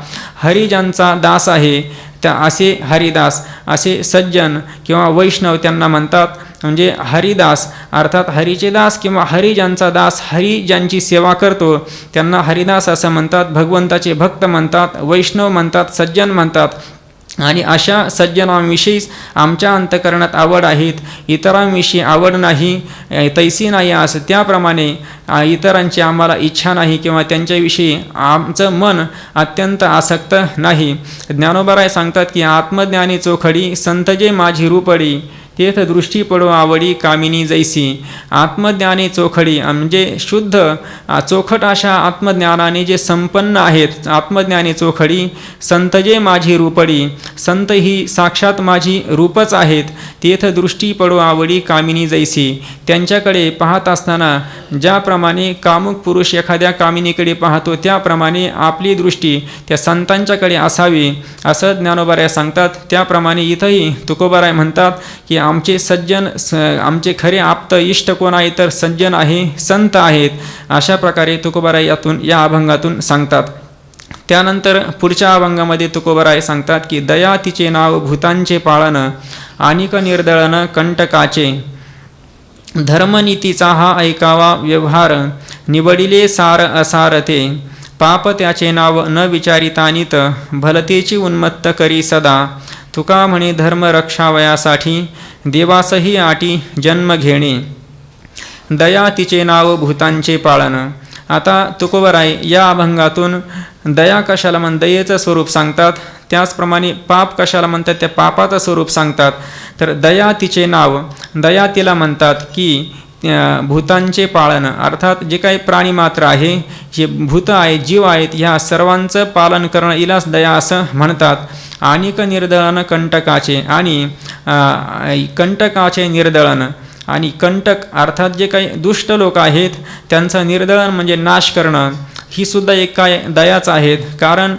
हरी ज्यांचा दास आहे त्या असे हरिदास, असे सज्जन किंवा वैष्णव त्यांना म्हणतात. म्हणजे हरिदास अर्थात हरीचे दास किंवा हरी ज्यांचा दास, हरी ज्यांची सेवा करतो त्यांना हरिदास असं म्हणतात. भगवंताचे भक्त म्हणतात, वैष्णव म्हणतात, सज्जन म्हणतात. आणि अशा सज्जनांविषयीच आमच्या अंतकरणात आवड आहेत, इतरांविषयी आवड नाही. तैसी नाही असं त्याप्रमाणे इतरांची आम्हाला इच्छा नाही किंवा त्यांच्याविषयी आमचं मन अत्यंत आसक्त नाही. ज्ञानोबराय सांगतात की आत्मज्ञानी चोखडी, संत जे माझी रूपडी, तेथ दृष्टी पडो आवडी कामिनी जैसी. आत्मज्ञाने चोखडी म्हणजे शुद्ध चोखट अशा आत्मज्ञानाने जे संपन्न आहेत, आत्मज्ञाने चोखडी. संत जे माझी रूपडी, संत ही साक्षात माझी रूपच आहेत. तेथ दृष्टी पडो आवडी कामिनी जैसी. त्यांच्याकडे पाहत असताना ज्याप्रमाणे कामुक पुरुष एखाद्या कामिनीकडे पाहतो त्याप्रमाणे आपली दृष्टी त्या संतांच्याकडे असावी असं ज्ञानोबाराय सांगतात. त्याप्रमाणे इथंही तुकोबाराय म्हणतात की आमचे सज्जन, आमचे खरे आप्त इष्ट कोण आहे तर सज्जन आहे, संत आहेत. अशा प्रकारे तुकोबाराय या अभंगातून सांगतात. त्यानंतर पुढच्या अभंगामध्ये तुकोबाराय सांगतात की दया तिचे नाव भूतांचे पाळन, आनिक निर्दळन कंटकाचे. धर्मनीतीचा हा ऐकावा व्यवहार, निवडिले सार असारते. पाप त्याचे नाव न विचारितानित, भलतेची उन्मत्त करी सदा. तुका म्हणे धर्म रक्षावयासाठी, देवासही आटी जन्म घेणे. दया तिचे नाव भूतांचे पाळन. आता तुकोबाराय या अभंगातून दया कशाला दयेचं स्वरूप सांगतात, त्याचप्रमाणे पाप कशाला म्हणतात त्या पापाचं स्वरूप सांगतात. तर दया तिचे नाव, दया तिला म्हणतात की भूतांचे पालन, अर्थात जे काही प्राणीमात्र आहे, जे भूत आहेत, जीव आहेत, ह्या सर्वांचं पालन करणं हिलाच दया असं म्हणतात. आनिक निर्दळन कंटकाचे, आणि कंटकाचे निर्दळन, आणि कंटक अर्थात जे काही दुष्ट लोक आहेत त्यांचं निर्दळन म्हणजे नाश करणं, ही सुद्धा एक काय दयाच आहेत. कारण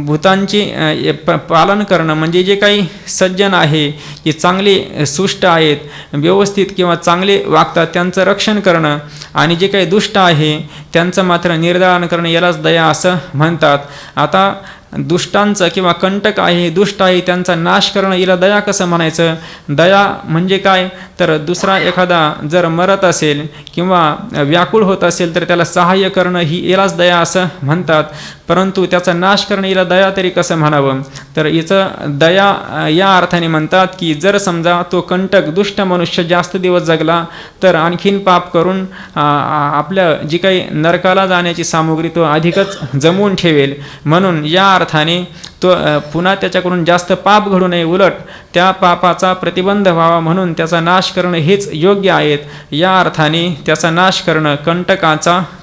भूतांचे पालन करणं म्हणजे जे काही सज्जन आहे, जे चांगले सुष्ट आहेत, व्यवस्थित किंवा चांगले वागतात त्यांचं रक्षण करणं, आणि जे काही दुष्ट आहे त्यांचं मात्र निर्दालन करणं यालाच दया असं म्हणतात. आता दुष्टांचं किंवा कंटक आहे, दुष्ट आहे, त्यांचा नाश करणं हिला दया कसं म्हणायचं? दया म्हणजे काय तर दुसरा एखादा जर मरत असेल किंवा व्याकुळ होत असेल तर त्याला सहाय्य करणं ही यालाच दया असं म्हणतात. परंतु त्याचा नाश करणं हिला दया तरी कसं म्हणावं? तर हिचं दया या अर्थाने म्हणतात की जर समजा तो कंटक दुष्ट मनुष्य जास्त दिवस जगला तर आणखीन पाप करून आपल्या जी काही नरकाला जाण्याची सामुग्री तो अधिकच जमवून ठेवेल. म्हणून या अर्थाने तो पुन्हा त्याच्याकडून जास्त पाप घडू नये, उलट त्या पापाचा प्रतिबंध व्हावा म्हणून त्याचा नाश करणं हेच योग्य आहेत. या अर्थाने त्याचा नाश करणं,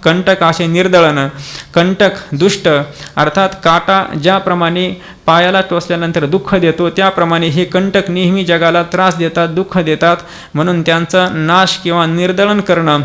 कंटकाचे निर्दळन, कंटक दुष्ट अर्थात काटा ज्याप्रमाणे पायाला टोचल्यानंतर दुःख देतो त्याप्रमाणे हे कंटक नेहमी जगाला त्रास देतात, दुःख देतात. म्हणून त्यांचा नाश किंवा निर्दळन करणं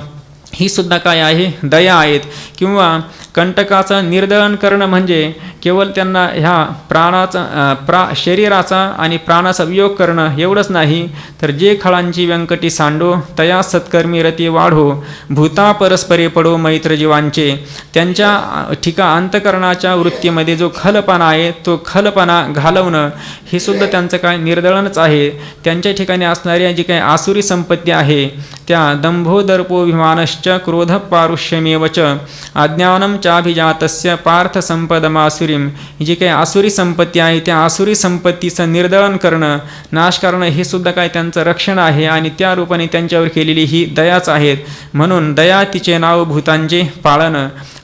ही सुद्धा काय आहे? दया आहेत. किंवा कंटकाचं निर्दळन करणं म्हणजे केवळ त्यांना ह्या शरीराचा आणि प्राणाचा वियोग करणं एवढंच नाही, तर जे खळांची व्यंकटी सांडो तया सत्कर्मी रती वाढो, भूता परस्परे पडो मैत्र जीवांचे. त्यांच्या अंतकरणाच्या वृत्तीमध्ये जो खलपणा आहे तो खलपणा घालवणं हे सुद्धा त्यांचं काय निर्दळनच आहे. त्यांच्या ठिकाणी असणाऱ्या जी काही आसुरी संपत्ती आहे त्या दंभोदर्पोभिमानश्च क्रोध पारुष्यमेवच अज्ञानम चाभिजातस्य पार्थ संपदमासुरीम. जी काही आसुरी संपत्ती आहे त्या आसुरी संपत्तीचं निर्दळन करणं, नाश करणं हे सुद्धा काय त्यांचं रक्षण आहे आणि त्या रूपाने त्यांच्यावर केलेली ही दयाच आहेत. म्हणून दया तिचे नाव भूतांचे पाळन,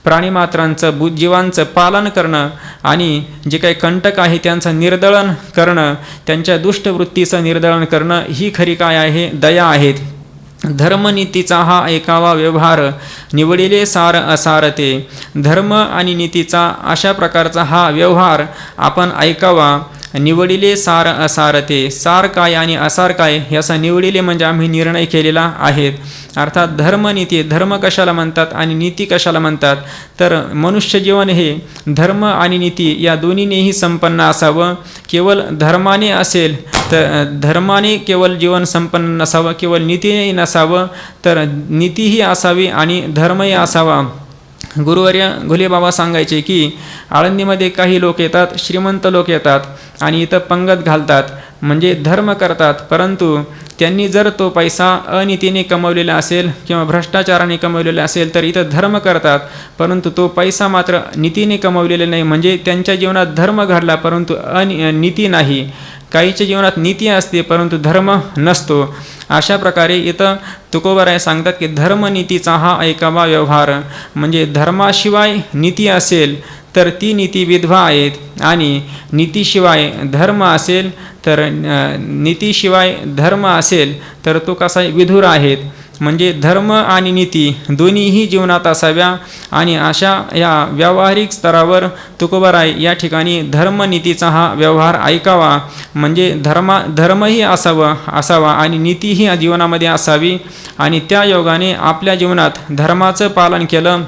प्राणीमात्रांचं जीवांचं पालन करणं आणि जे काही कंटक आहे त्यांचं निर्दळन करणं, त्यांच्या दुष्टवृत्तीचं निर्दळन करणं ही खरी काय आहे? दया आहेत. धर्मनीतीचा हा ऐकावा व्यवहार, निवडिले सार असारते. धर्म आणि नीतीचा अशा प्रकारचा हा व्यवहार आपण ऐकावा. निवडिले सार असारते. सार काय आणि असार काय याचा निवडिले म्हणजे आम्ही निर्णय केलेला आहे. अर्थात धर्मनीती, धर्म कशाला म्हणतात आणि नीती कशाला म्हणतात? तर मनुष्य जीवन हे धर्म आणि नीती या दोन्हीनेही संपन्न असावं. केवळ धर्माने असेल तर धर्माने केवळ जीवन संपन्न नसावं, केवळ नीतीनेही नसावं, तर नीतीही असावी आणि धर्मही असावा. गुरुवर्य घुलेबाबा सांगायचे की आळंदीमध्ये काही लोक येतात, श्रीमंत लोक येतात आणि इथं पंगत घालतात म्हणजे धर्म करतात, परंतु त्यांनी जर तो पैसा अनीतीने कमवलेला असेल किंवा भ्रष्टाचाराने कमवलेला असेल तर इथं धर्म करतात, परंतु तो पैसा मात्र नीतीने कमवलेला नाही. म्हणजे त्यांच्या जीवनात धर्म घडला परंतु नीती नाही. काहीच्या जीवनात नीती असते परंतु धर्म नसतो. अशा प्रकारे इथं तुकोबाराय सांगतात की धर्मनीतीचा हा ऐकावा व्यवहार, म्हणजे धर्माशिवाय नीती असेल तर ती नीती विधवा आहेत आणि नीतीशिवाय धर्म असेल तर नीतीशिवाय धर्म असेल तर तो कसा विधुर आहेत. म्हणजे धर्म आणि नीती दोन्हीही जीवनात असाव्या आणि अशा या व्यावहारिक स्तरावर तुकोबाराय या ठिकाणी धर्मनीतीचा हा व्यवहार ऐकावा. म्हणजे धर्मही असावा आणि नीतीही जीवनामध्ये असावी आणि त्या योगाने आपल्या जीवनात धर्माचं पालन केलं,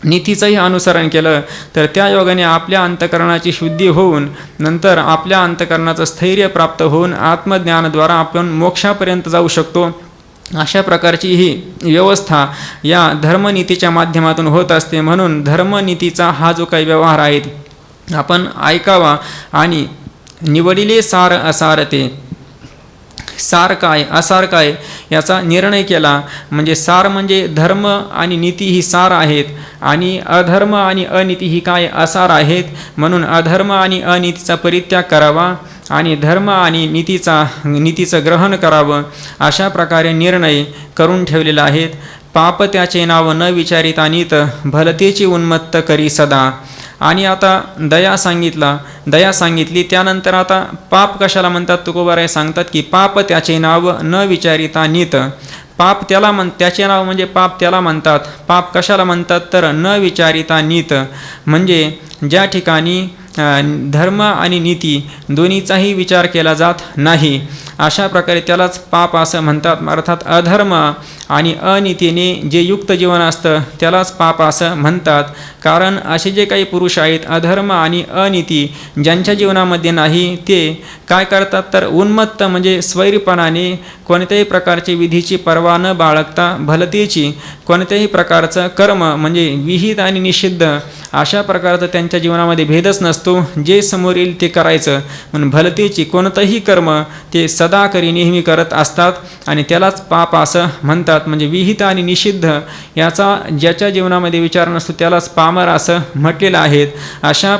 नीतीचंही अनुसरण केलं तर त्या योगाने आपल्या अंतःकरणाची शुद्धी होऊन नंतर आपल्या अंतःकरणाचं स्थैर्य प्राप्त होऊन आत्मज्ञानाद्वारा आपण मोक्षापर्यंत जाऊ शकतो. अशा प्रकारची ही व्यवस्था या धर्मनीतीच्या माध्यमातून होत असते. म्हणून धर्मनीतीचा हा जो काही व्यवहार आहे आपण ऐकावा आणि निवडिले सार असार ते सार काय असार काय याचा निर्णय केला. म्हणजे सार म्हणजे धर्म आणि नीती ही सार आहेत आणि अधर्म आणि अनीती ही काय असार आहेत. म्हणून अधर्म आणि अनीतीचा परित्याग करावा आणि धर्म आणि नीतीचं ग्रहण करावं अशा प्रकारे निर्णय करून ठेवलेला आहेत. पाप त्याचे नाव न विचारिता नीत भलतेची उन्मत्त करी सदा. आणि आता दया सांगितली त्यानंतर आता पाप कशाला म्हणतात तुकोबाराय सांगतात की पाप त्याचे नाव न विचारिता नीत. पाप त्याचे नाव म्हणजे पाप त्याला म्हणतात. पाप कशाला म्हणतात तर न विचारिता नीत म्हणजे ज्या ठिकाणी धर्म आणि नीती दोन्हीचाही विचार केला जात नाही अशा प्रकारे त्यालाच पाप असं म्हणतात. अर्थात अधर्म आणि अनीतीने जे युक्त जीवन असतं त्यालाच पाप असं म्हणतात. कारण असे जे काही पुरुष आहेत अधर्म आणि अनीती ज्यांच्या जीवनामध्ये नाही ते काय करतात तर उन्मत्त म्हणजे स्वैरपणाने कोणत्याही प्रकारची विधीची पर्वा न बाळगता भलतेची कोणत्याही प्रकारचं कर्म म्हणजे विहित आणि निषिद्ध अशा प्रकारचं त्यांच्या जीवनामध्ये भेदच नसतो. जे समोर येईल ते करायचं म्हणून भलतेची कोणतंही कर्म ते सदा नेहमी करत असतात आणि त्यालाच पाप असं म्हणतात. म्हणजे विहित आणि निषिद्ध याचा ज्याच्या जीवनामध्ये विचार नसतो त्यालाच पामर असं म्हटलेलं आहे. अशा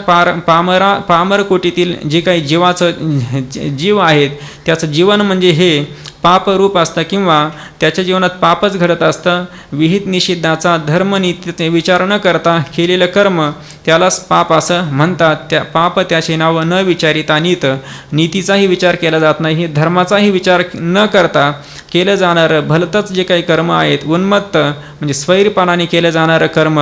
पामर कोटीतील जे काही जीव आहेत त्याचं जीवन म्हणजे हे पापरूप असतं किंवा त्याच्या जीवनात पापच घडत असतं. विहित निषिद्धाचा धर्मनीतीचे विचार न करता केलेलं कर्म त्यालाच पाप असं म्हणतात. त्या पाप त्याचे नाव न विचारिता नीतीचाही विचार केला जात नाही, धर्माचाही विचार न करता केलं जाणारं भलतंच जे काही कर्म आहेत उन्मत्त म्हणजे स्वैरपणाने केलं जाणारं कर्म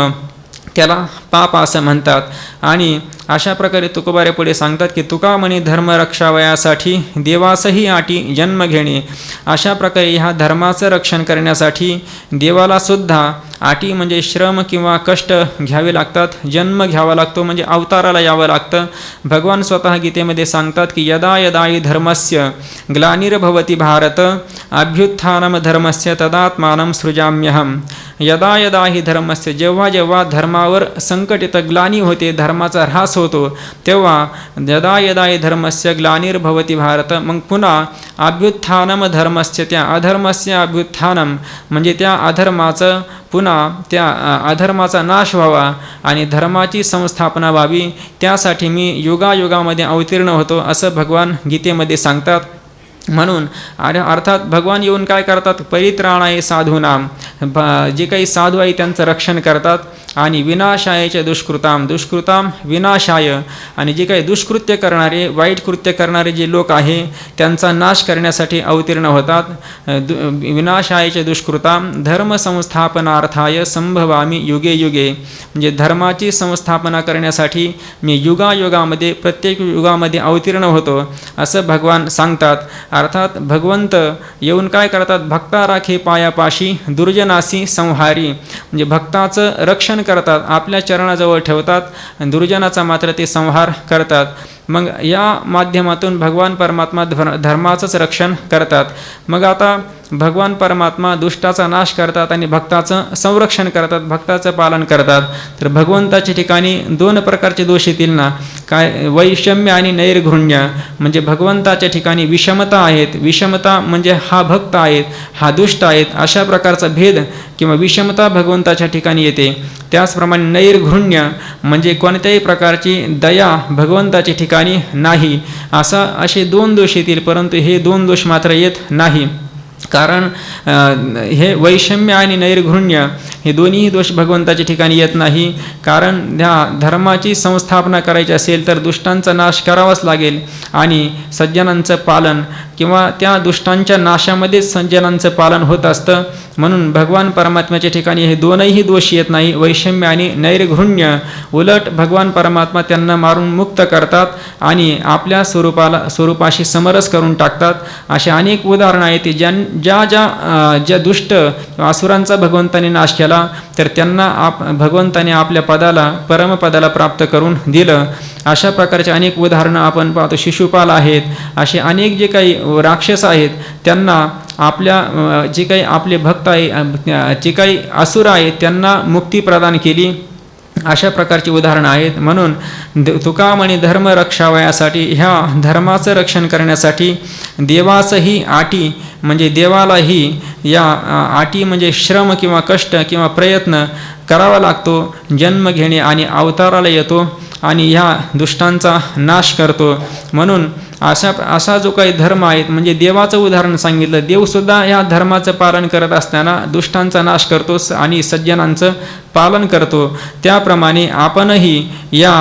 त्याला पाप असं म्हणतात. आणि अशा प्रकारे तुकोबारे पुढे सांगतात की तुका म्हणे धर्म रक्षावयासाठी देवासही आटी जन्म घेणे. अशा प्रकारे ह्या धर्माचं रक्षण करण्यासाठी देवाला सुद्धा आटी म्हणजे श्रम किंवा कष्ट घ्यावे लागतात, जन्म घ्यावा लागतो म्हणजे अवताराला यावं लागतं. भगवान स्वतः गीतेमध्ये सांगतात की यदा यदा हि धर्मस्य ग्लानिर्भवति भारत अभ्युत्थानम धर्मस्य तदात्मानं सृजाम्यहम. यदा यदा हि धर्मस्य जेव्हा जेव्हा धर्मावर संकट येतं, ग्लानी होते, धर्माचा ऱ्हास होतो, तेव्हा यदा यदा हि धर्मस्य ग्लानिर्भवति भारत मग पुन्हा अभ्युत्थानम धर्मस्य त्या अधर्मस्य अभ्युत्थानम म्हणजे त्या अधर्माचं पुन्हा त्या अधर्माचा नाश व्हावा आणि धर्माची संस्थापना व्हावी त्यासाठी मी युगायुगामध्ये अवतीर्ण होतो असं भगवान गीतेमध्ये सांगतात. म्हणून अर्थात भगवान येऊन काय करतात परित्राणाय साधूनाम जे काही साधू आहे त्यांचं रक्षण करतात आणि विनाशायचे दुष्कृताम विनाशाय आणि जे काही दुष्कृत्य करणारे वाईट कृत्य करणारे जे लोक आहे त्यांचा नाश करण्यासाठी अवतीर्ण होतात. विनाशायचे दुष्कृताम धर्म संस्थापनार्थाय संभवामी युगे युगे म्हणजे धर्माची संस्थापना करण्यासाठी मी युगायुगामध्ये प्रत्येक युगामध्ये अवतीर्ण होतो असं भगवान सांगतात. अर्थात भगवंत येऊन काय करतात भक्ता राखे पायापाशी दुर्जनासी संहारी म्हणजे भक्ताचं रक्षण करतात, आपल्या चरणाजवळ ठेवतात आणि दुर्जनाचा मात्र ते संहार करतात. मग या माध्यमातून भगवान परमात्मा धर्माचंच रक्षण करतात. मग आता भगवान परमात्मा दुष्टाचा नाश करतात आणि भक्ताचं संरक्षण करतात, भक्ताचं पालन करतात. तर भगवंताच्या ठिकाणी दोन प्रकारचे दोष येतील ना, काय वैषम्य आणि नैर्घृण्य म्हणजे भगवंताच्या ठिकाणी विषमता आहेत. विषमता म्हणजे हा भक्त आहेत, हा दुष्ट आहेत अशा प्रकारचा भेद किंवा विषमता भगवंताच्या ठिकाणी येते. त्याचप्रमाणे नैर्घृण्य म्हणजे कोणत्याही प्रकारची दया भगवंताच्या ठिकाणी नाही. असे दोन दोष येतील, परंतु हे दोन दोष मात्र येत नाही. कारण हे वैषम्य आणि नैर्घृण्य हे दोन्ही दोष भगवंताच्या ठिकाणी येत नाही. कारण ह्या धर्माची संस्थापना करायची असेल तर दुष्टांचा नाश करावाच लागेल आणि सज्जनांचं पालन किंवा त्या दुष्टांच्या नाशामध्येच सज्जनांचं पालन होत असतं. म्हणून भगवान परमात्म्याच्या ठिकाणी हे दोनही दोष येत नाही, वैषम्य आणि नैर्घृण्य. उलट भगवान परमात्मा त्यांना मारून मुक्त करतात आणि आपल्या स्वरूपाशी समरस करून टाकतात. अशा अनेक उदाहरणं आहेत ज्या दुष्ट असुरांचा भगवंताने नाश केला तर त्यांना भगवंताने आपल्या परमपदाला प्राप्त करून दिलं. अशा प्रकारचे अनेक उदाहरणं आपण पाहतो. शिशुपाल आहेत, असे अनेक जे काही राक्षस आहेत त्यांना जे काही आपले भक्त आहे, जे काही असुर आहेत त्यांना मुक्ती प्रदान केली. अशा प्रकारची उदाहरणं आहेत. म्हणून तुका म्हणे धर्म रक्षावयासाठी, ह्या धर्माचं रक्षण करण्यासाठी देवासही आटी म्हणजे देवालाही या आटी म्हणजे श्रम किंवा कष्ट किंवा प्रयत्न करावा लागतो. जन्म घेणे आणि अवताराला येतो आणि ह्या दुष्टांचा नाश करतो. म्हणून असा जो काही धर्म आहे म्हणजे देवाचं उदाहरण सांगितलं. देवसुद्धा ह्या धर्माचं पालन करत असताना दुष्टांचा नाश करतो आणि सज्जनांचं पालन करतो. त्याप्रमाणे आपणही या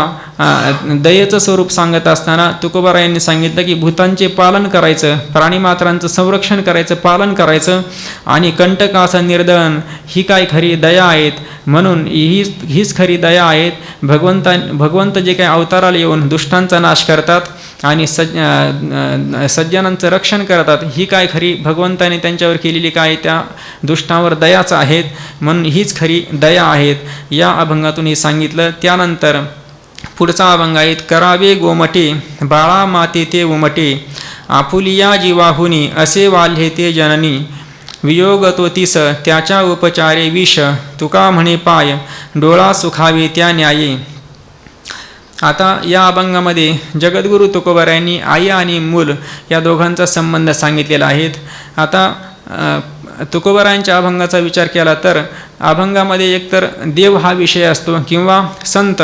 दयेचं स्वरूप सांगत असताना तुकोबारायांनी सांगितलं की भूतांचे पालन करायचं, प्राणीमात्रांचं संरक्षण करायचं, पालन करायचं आणि कंटकाचं निर्दळन ही काय खरी दया आहेत. म्हणून हीच खरी दया आहेत. भगवंत जे काही अवताराला येऊन दुष्टांचा नाश करतात आणि सज्जनांचं रक्षण करतात, ही काय खरी भगवंताने त्यांच्यावर केलेली काय त्या दुष्टांवर दयाच आहेत. म्हणून हीच खरी दया आहेत. या अभंगातून हे सांगितलं. त्यानंतर पुढचा अभंग आहेत. करावे गोमटे बाळा माते ते उमटे, आपुलिया जीवाहुनी असे वाल्हे ते जननी, वियोग तो तीस त्याच्या उपचारे विष, तुका म्हणे पाय डोळा सुखावे त्या न्याये. आता या अभंगामध्ये जगद्गुरु तुकोबारायांनी आई आणि मूल या दोघांचा संबंध सांगितलेला आहे. आता तुकोबारायांच्या अभंगाचा विचार केला तर अभंगामध्ये एकतर देव हा विषय असतो किंवा संत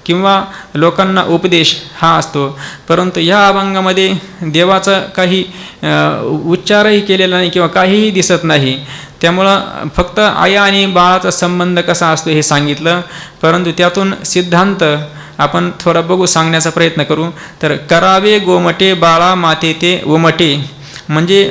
किंवा लोकांना उपदेश हा असतो. परंतु ह्या अभंगामध्ये देवाचा काही उच्चारही केलेला नाही किंवा काहीही दिसत नाही. त्यामुळं फक्त आई आणि बाळाचा संबंध कसा असतो हे सांगितलं. परंतु त्यातून सिद्धांत आपण थोडा बघू, सांगण्याचा प्रयत्न करू. तर करावे गोमटे बाळा माते ते उमटे म्हणजे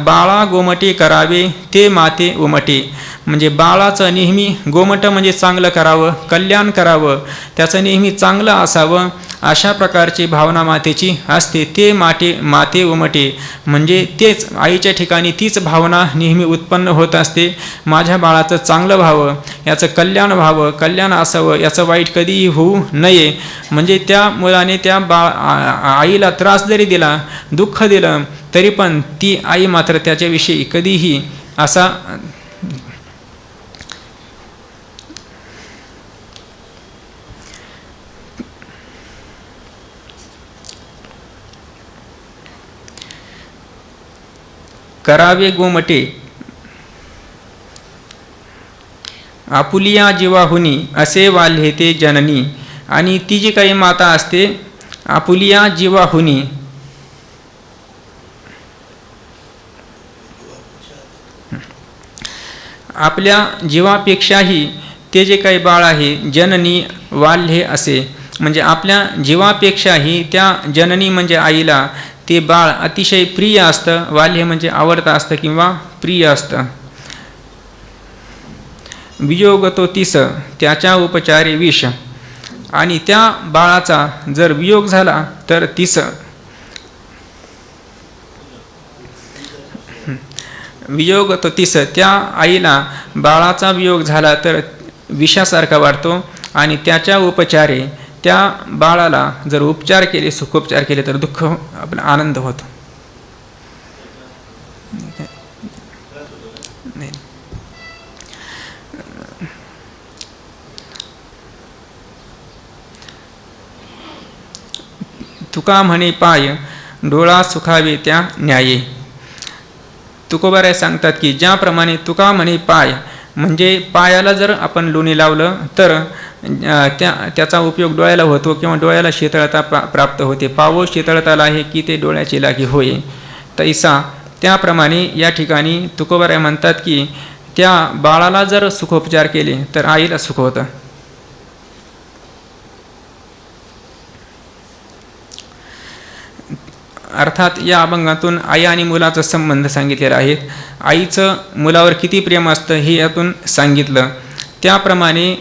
बाळा गोमटे करावे ते माते उमटे म्हणजे बाळाचं नेहमी गोमट म्हणजे चांगलं करावं, कल्याण करावं, त्याचं नेहमी चांगलं असावं, अशा प्रकारची भावना मातेची असते. ते माते उमटे म्हणजे तेच आईच्या ठिकाणी तीच भावना नेहमी उत्पन्न होत असते. माझ्या बाळाचं चांगलं व्हावं, याचं कल्याण व्हावं, कल्याण असावं, याचं वाईट कधीही होऊ नये. म्हणजे त्या मुलाने त्या आईला त्रास जरी दिला, दुःख दिलं, तरी पण ती आई मात्र त्याच्याविषयी कधीही असा करावे गोमटे आपुलिया जीवाहुनी असे वाल्हे ते जननी. आणि ती जी काही माता असते आपुलिया जीवाहुनी, आपल्या जीवापेक्षाही ते जे काही बाळ आहे जननी वाल्हे असे म्हणजे आपल्या जीवापेक्षाही त्या जननी म्हणजे आईला ते बाळ अतिशय प्रिय असतं. वाल्हे म्हणजे आवडतं असतं किंवा प्रिय असतं. वियोग तो तीस त्याच्या उपचारे विष आणि त्या बाळाचा जर वियोग झाला तर तीस वियोग तो तीस त्या आईला बाळाचा वियोग झाला तर विषासारखा वाटतो आणि त्याच्या उपचारे त्या बाळाला जर उपचार केले, सुखोपचार केले तर दुःख आपला आनंद होतो. तुका म्हणे पाय डोळा सुखावे त्या न्याये. तुकोबाराय सांगतात की ज्याप्रमाणे तुका म्हणे पाय म्हणजे पायाला जर आपण लोणी लावलं तर त्याचा उपयोग डोळ्याला होतो किंवा डोळ्याला शीतळता प्राप्त होते. पावो शीतळता आहे की ते डोळ्याची लागी होय. तैसा त्याप्रमाणे या ठिकाणी तुकोबाराय म्हणतात की त्या बाळाला जर सुखोपचार केले तर आईला सुख होतं. अर्थात या अभंगातून आई आणि मुलाचा संबंध सांगितलेला आहे. आईचं मुलावर किती प्रेम असतं हे यातून सांगितलं. त्याप्रमाणे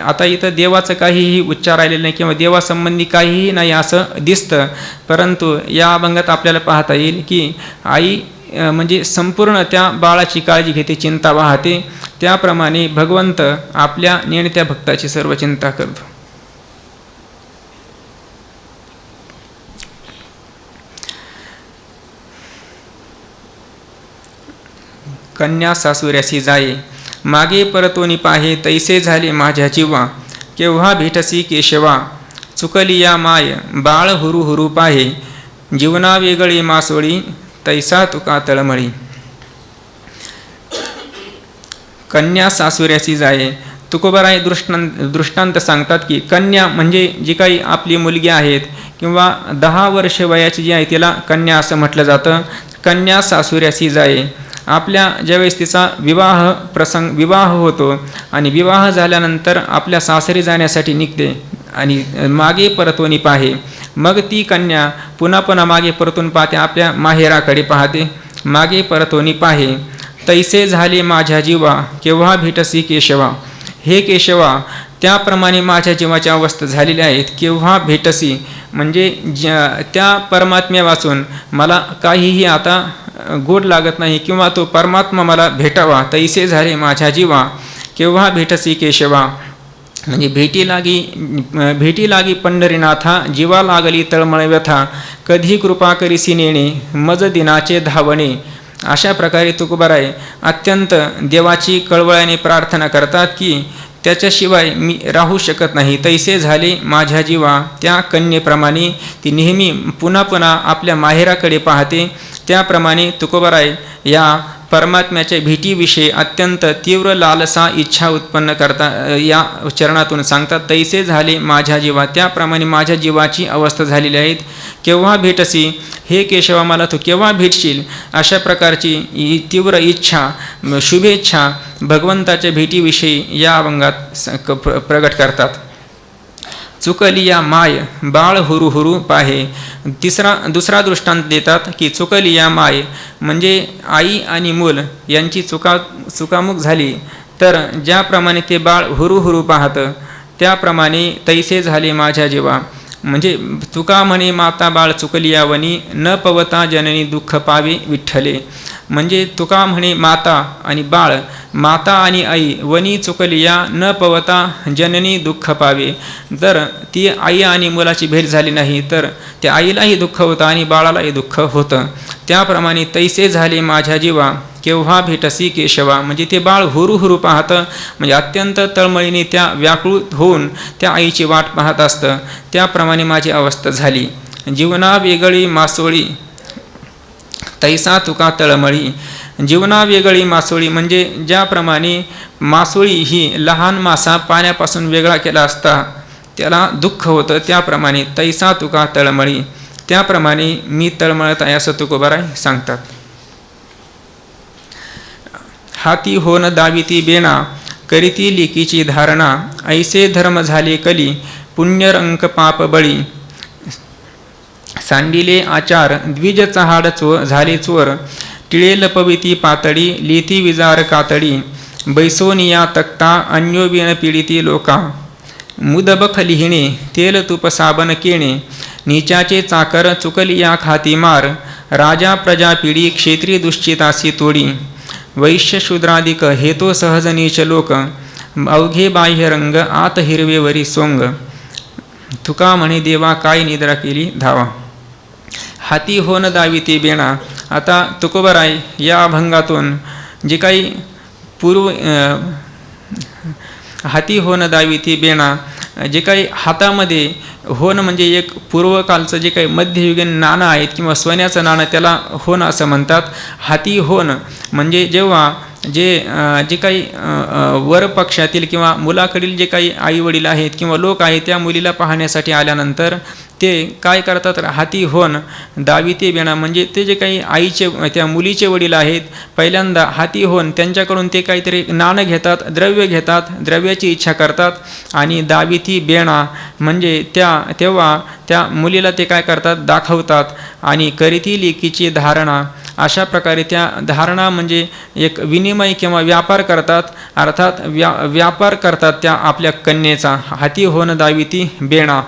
आता इथं देवाचं काहीही उच्चार आलेलं नाही किंवा देवासंबंधी काहीही नाही असं दिसतं, परंतु या अभंगात आपल्याला पाहता येईल की आई म्हणजे संपूर्ण त्या बाळाची काळजी घेते, चिंता वाहते. त्याप्रमाणे भगवंत आपल्या नेणत्या भक्ताची सर्व चिंता करतो. कन्या सासुऱ्यासी जाये मागे परतोनी पाहे तैसे झाले माझ्या जीवा केव्हा भेटसी केशवा चुकली या माय बाळ हुरू हुरू पाहे जीवना वेगळी मासोळी तैसा तुका तळमळी. कन्या सासुऱ्यासी जाये तुकोबाराय दृष्टांत सांगतात की कन्या म्हणजे जी काही आपली मुलगी आहेत किंवा 10 वर्ष वयाची जी आहे तिला कन्या असं म्हटलं जातं. कन्या सासुऱ्यासी जाये आपल्या ज्यावेळेस तिचा विवाह होतो आणि विवाह झाल्यानंतर आपल्या सासरी जाण्यासाठी निघते आणि मागे परतवणी पाहे, मग ती कन्या पुन्हा पुन्हा मागे परतून पाहते, आपल्या माहेराकडे पाहते. मागे परतवणी पाहे तैसे झाले माझ्या जीवा केव्हा भेटसी केशवा. हे केशवा, त्याप्रमाणे माझ्या जीवाची अवस्था झालेली आहेत. केव्हा भेटसी म्हणजे त्या परमात्म्या वाचून मला काहीही आता गोड लागत नाही किंवा तो परमात्मा मला भेटावा. तैसे झाले माझ्या जीवा केव्हा भेटसी केशवा म्हणजे भेटी लागी पंढरीनाथा जीवा लागली तळमळ व्यथा कधी कृपा करीसी नेणे मज दिनाचे धावणे. अशा प्रकारे तुकोबाराय अत्यंत देवाची कळवळ्याने प्रार्थना करतात की त्याच्याशिवाय मी राहू शकत नाही. तैसे झाले माझ्या जीवा, त्या कन्येप्रमाणे ती नेहमी पुन्हा पुन्हा आपल्या माहेराकडे पाहते. त्याप्रमाणे तुकोबाराय या परमात्म्याच्या भेटीविषयी अत्यंत तीव्र लालसा इच्छा उत्पन्न करता या चरणातून सांगतात. तैसे झाले माझ्या जीवा, त्याप्रमाणे माझ्या जीवाची अवस्था झालेली आहेत. केव्हा भेटसी हे केशवा, मला तू केव्हा भेटशील, अशा प्रकारची तीव्र इच्छा शुभेच्छा भगवंताच्या भेटीविषयी या अभंगात प्रगट करतात. चुकली या माय बाळ हुरू हुरू पाहे. दुसरा दृष्टांत देतात की चुकली या माय म्हणजे आई आणि मूल यांची चुकामुक झाली तर ज्याप्रमाणे ते बाळ हुरू हुरू पाहतं त्याप्रमाणे तैसे झाले माझ्या जीवा. म्हणजे तुका म्हणे माता बाळ चुकली या वनी न पवता जननी दुःख पावे विठ्ठले. म्हणजे तुका म्हणे माता आणि बाळ, माता आणि आई वनी चुकली या न पवता जननी दुःख पावे. जर ती आई आणि मुलाची भेट झाली नाही तर त्या आईलाही दुःख होतं आणि बाळालाही दुःख होतं. त्याप्रमाणे तैसे झाले माझ्या जीवा केव्हा भेटसी केशवा म्हणजे ते बाळ हुरू हुरू पाहतं, म्हणजे अत्यंत तळमळीने त्या व्याकुळ होऊन त्या आईची वाट पाहत असतं. त्याप्रमाणे माझी अवस्था झाली. जीवना वेगळी मासोळी तैसा तुका तळमळी. जीवना वेगळी मासोळी म्हणजे ज्याप्रमाणे मासोळी ही लहान मासा पाण्यापासून वेगळा केला असता त्याला दुःख होतं, त्याप्रमाणे तैसा तुका तळमळी, त्याप्रमाणे मी तळमळत आहे असं तुकोबाराय सांगतात. हाती होन दाविती बेणा करीती लेकीची धारणा ऐसे धर्म झाले कली पुण्यरंक पाप बळी. सांडिले आचार द्विज चहाड झाले चोर टिळे लपविती पातळी लेती विजार कातडी. बैसोनिया तक्ता अन्योबिन पीडिती लोका मुदबख लिहिणे तेल तुप साबन केणे. नीचाचे चाकर चुकलिया खाती मार राजा प्रजा पिढी क्षेत्री दुश्चितासी तोडी. वैश्य शूद्रादिक हेतो सहज नीच लोक अवघे बाह्य रंग आत हिरवेवरी सोंग. तुका म्हणे देवा काय निद्रा केली धावा. हाती होन दाविती बेणा. आता तुकोबाराय या अभंगातून जे काही हाती होन दाविती बेणा जे काही हातामध्ये होन म्हणजे एक पूर्वकालचं जे काही मध्ययुगीन नाणं आहेत किंवा सोन्याचं नाणं त्याला होन असं म्हणतात. हाती होन म्हणजे जेव्हा जे काही वर पक्षातील किंवा मुलाकडील जे काही आईवडील आहेत किंवा लोक आहेत त्या मुलीला पाहण्यासाठी आल्यानंतर ते काय करतात, हाती होऊन दावी ते बेणा म्हणजे ते जे काही आईचे त्या मुलीचे वडील आहेत पहिल्यांदा हाती होऊन त्यांच्याकडून ते काहीतरी नाणं घेतात, द्रव्य घेतात, द्रव्याची इच्छा करतात आणि दावी ती बेणा म्हणजे तेव्हा त्या मुलीला ते काय करतात, दाखवतात आणि करीती लेकीची धारणा. अशा प्रकारे त्या धारणा म्हणजे एक विनिमय किंवा व्यापार करतात, अर्थात व्यापार करतात त्या आपल्या कन्येचा. हाती होऊन दावी ती बेणा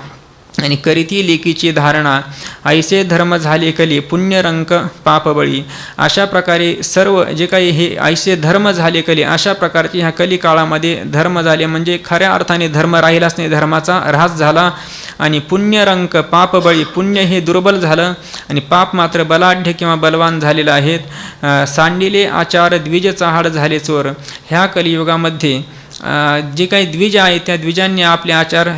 आणि करीती लेकीची धारणा. ऐसे धर्म झाले कली पुण्यरंक पापबळी. अशा प्रकारे सर्व जे काही हे ऐसे धर्म झाले कली, अशा प्रकारचे ह्या कलिकाळामध्ये धर्म झाले म्हणजे खऱ्या अर्थाने धर्म राहिलाच नाही, धर्माचा ऱ्हास झाला. आणि पुण्यरंक पापबळी, पुण्य हे दुर्बल झालं आणि पाप मात्र बलाढ्य किंवा बलवान झालेलं आहेत. सांडिले आचार द्विज चहाड झाले चोर. ह्या कलियुगामध्ये जे काही द्विज आहेत त्या द्विजांनी आपले आचार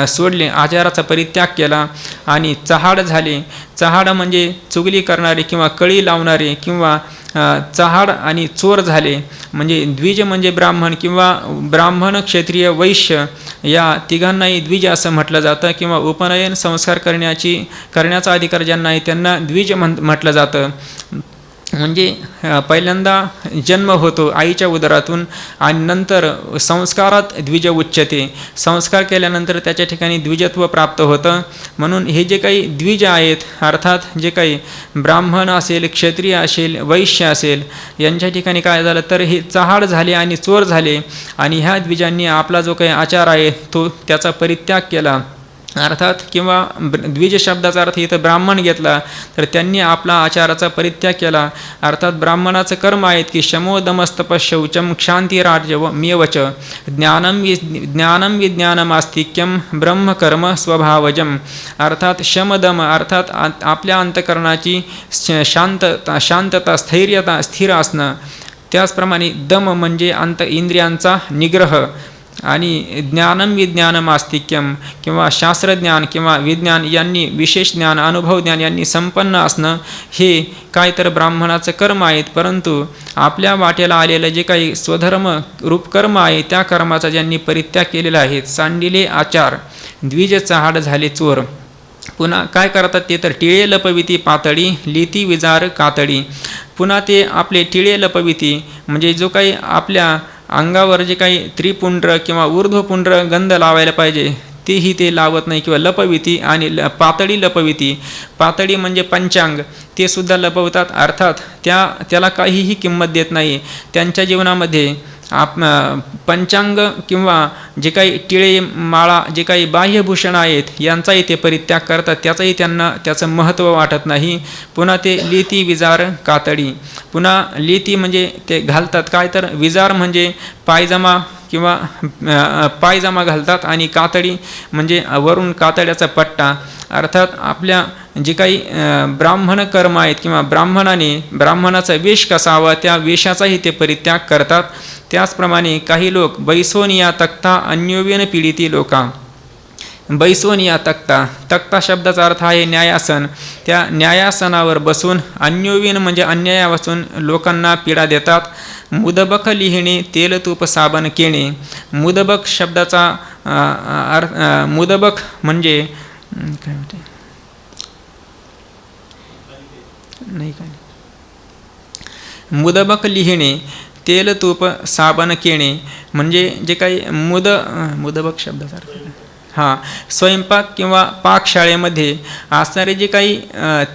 सोडले, आचाराचा परित्याग केला आणि चहाड झाले. चहाड म्हणजे चुगली करणारे किंवा कळी लावणारे किंवा चहाड आणि चोर झाले. म्हणजे द्विज म्हणजे ब्राह्मण किंवा ब्राह्मण, क्षत्रिय, वैश्य या तिघांनाही द्विज असं म्हटलं जातं किंवा उपनयन संस्कार करण्याचा अधिकार ज्यांना आहे त्यांना द्विज म्हटलं जातं. म्हणजे पहिल्यांदा जन्म होतो आईच्या उदरातून आणि नंतर संस्कारात द्विज उच्चते. संस्कार केल्यानंतर त्याच्या ठिकाणी द्विजत्व प्राप्त होतं. म्हणून हे जे काही द्विज आहेत अर्थात जे काही ब्राह्मण असेल, क्षत्रिय असेल, वैश्य असेल यांच्या ठिकाणी काय झालं तर हे चहाड झाले आणि चोर झाले आणि ह्या द्विजांनी आपला जो काही आचार आहे तो त्याचा परित्याग केला. अर्थात किंवा द्विज शब्दाचा अर्थ इथं ब्राह्मण घेतला तर त्यांनी आपला आचाराचा परित्याग केला. अर्थात ब्राह्मणाचं कर्म आहेत की शमोदमस्तप शौचम क्षांतिराज्य मेवच ज्ञानम विज्ञानमास्तिक्यम ब्रह्मकर्म स्वभावजम. अर्थात शमदम अर्थात आपल्या अंतकरणाची शांतता स्थैर्यता स्थिर असणं. त्याचप्रमाणे दम म्हणजे इंद्रियांचा निग्रह आणि ज्ञानम विज्ञानम आस्तिक्यम किंवा शास्त्रज्ञान किंवा विज्ञान यांनी विशेष ज्ञान, अनुभव ज्ञान यांनी संपन्न असणं हे काय तर ब्राह्मणाचं कर्म आहेत. परंतु आपल्या वाटेला आलेलं जे काही स्वधर्म रूप कर्म आहे त्या कर्माचा ज्यांनी परित्याग केलेला आहे. सांडिले आचार द्विज चहाड झाले चोर. पुन्हा काय करतात ते तर टिळे लपविती पातळी लिती विजार कातडी. पुन्हा ते आपले टिळे लपविती म्हणजे जो काही आपल्या अंगावर जे काही त्रिपुंड्र किंवा ऊर्ध्वपुंड्र गंध लावायला पाहिजे तेही ते लावत नाही किंवा लपविती. आणि पातळी लपविती, पातळी म्हणजे पंचांग ते सुद्धा लपवतात. अर्थात त्याला काहीही किंमत देत नाही. त्यांच्या जीवनामध्ये पंचांग किंवा जे काही टिळे माळा जे काही बाह्यभूषण आहेत यांचाही ते परित्याग करतात, त्याचंही त्यांना त्याचं महत्त्व वाटत नाही. पुन्हा ते लिती विजार कातडी. पुन्हा लिती म्हणजे ते घालतात काय तर विजार म्हणजे पायजमा किंवा पायजमा घालतात आणि कातडी म्हणजे वरून कातड्याचा पट्टा. अर्थात आपल्या जे काही ब्राह्मण कर्म आहेत किंवा ब्राह्मणाचा वेश कसावा त्या वेशाचाही ते परित्याग करतात. त्याचप्रमाणे काही लोक बैसोनिया तक्ता अन्योव्यन पीडिती लोका. बैसोनिया तक्ता शब्दाचा अर्थ आहे न्यायासन. त्या न्यायासनावर बसून अन्योव्यन म्हणजे अन्यायापासून लोकांना पीडा देतात. मुदबक लिहिणे तेल तूप साबण केणे. मुदबक शब्दाचा मुदबक म्हणजे काय म्हणते नाही काय मुदबक लिहिणे तेल तूप साबण केणे म्हणजे जे काही मुदबक शब्दाचा अर्थ स्वयंपाक किंवा पाकशाळेमध्ये असणारे जे काही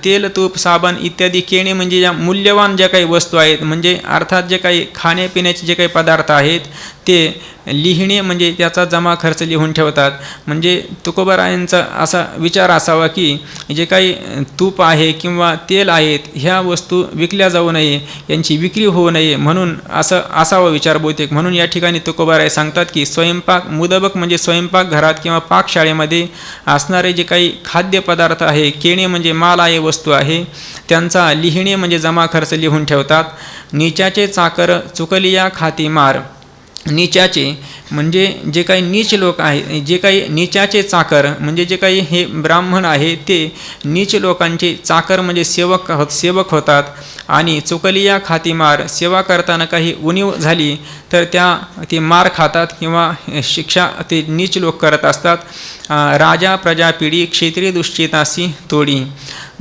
तेल तूप साबण इत्यादी केणे म्हणजे ज्या मूल्यवान ज्या काही वस्तू आहेत म्हणजे अर्थात जे काही खाण्यापिण्याचे जे काही पदार्थ आहेत ते लिहिणे म्हणजे त्याचा जमा खर्च लिहून ठेवतात. म्हणजे तुकोबारायांचा असा विचार असावा की जे काही तूप आहे किंवा तेल आहेत ह्या वस्तू विकल्या जाऊ नये, यांची विक्री होऊ नये म्हणून असं असावा विचार बहुतेक. म्हणून या ठिकाणी तुकोबाराय सांगतात की स्वयंपाक मुदबक म्हणजे स्वयंपाक घरात किंवा पाकशाळेमध्ये असणारे जे काही खाद्यपदार्थ आहे, केणे म्हणजे माल आहे, वस्तू आहे, त्यांचा लिहिणे म्हणजे जमा खर्च लिहून ठेवतात. नीचाचे चाकर चुकलिया खाती मार. नीचाचे म्हणजे जे काही नीच लोक आहे, जे काही नीचाचे चाकर म्हणजे जे काही हे ब्राह्मण आहे ते नीच लोकांचे चाकर म्हणजे सेवक होतात. आणि चुकलिया खातीमार सेवा करताना काही उणीव झाली तर ते मार खातात किंवा शिक्षा ते नीच लोक करत असतात. राजा प्रजा पिढी क्षेत्रीय दुश्चितासी तोडी.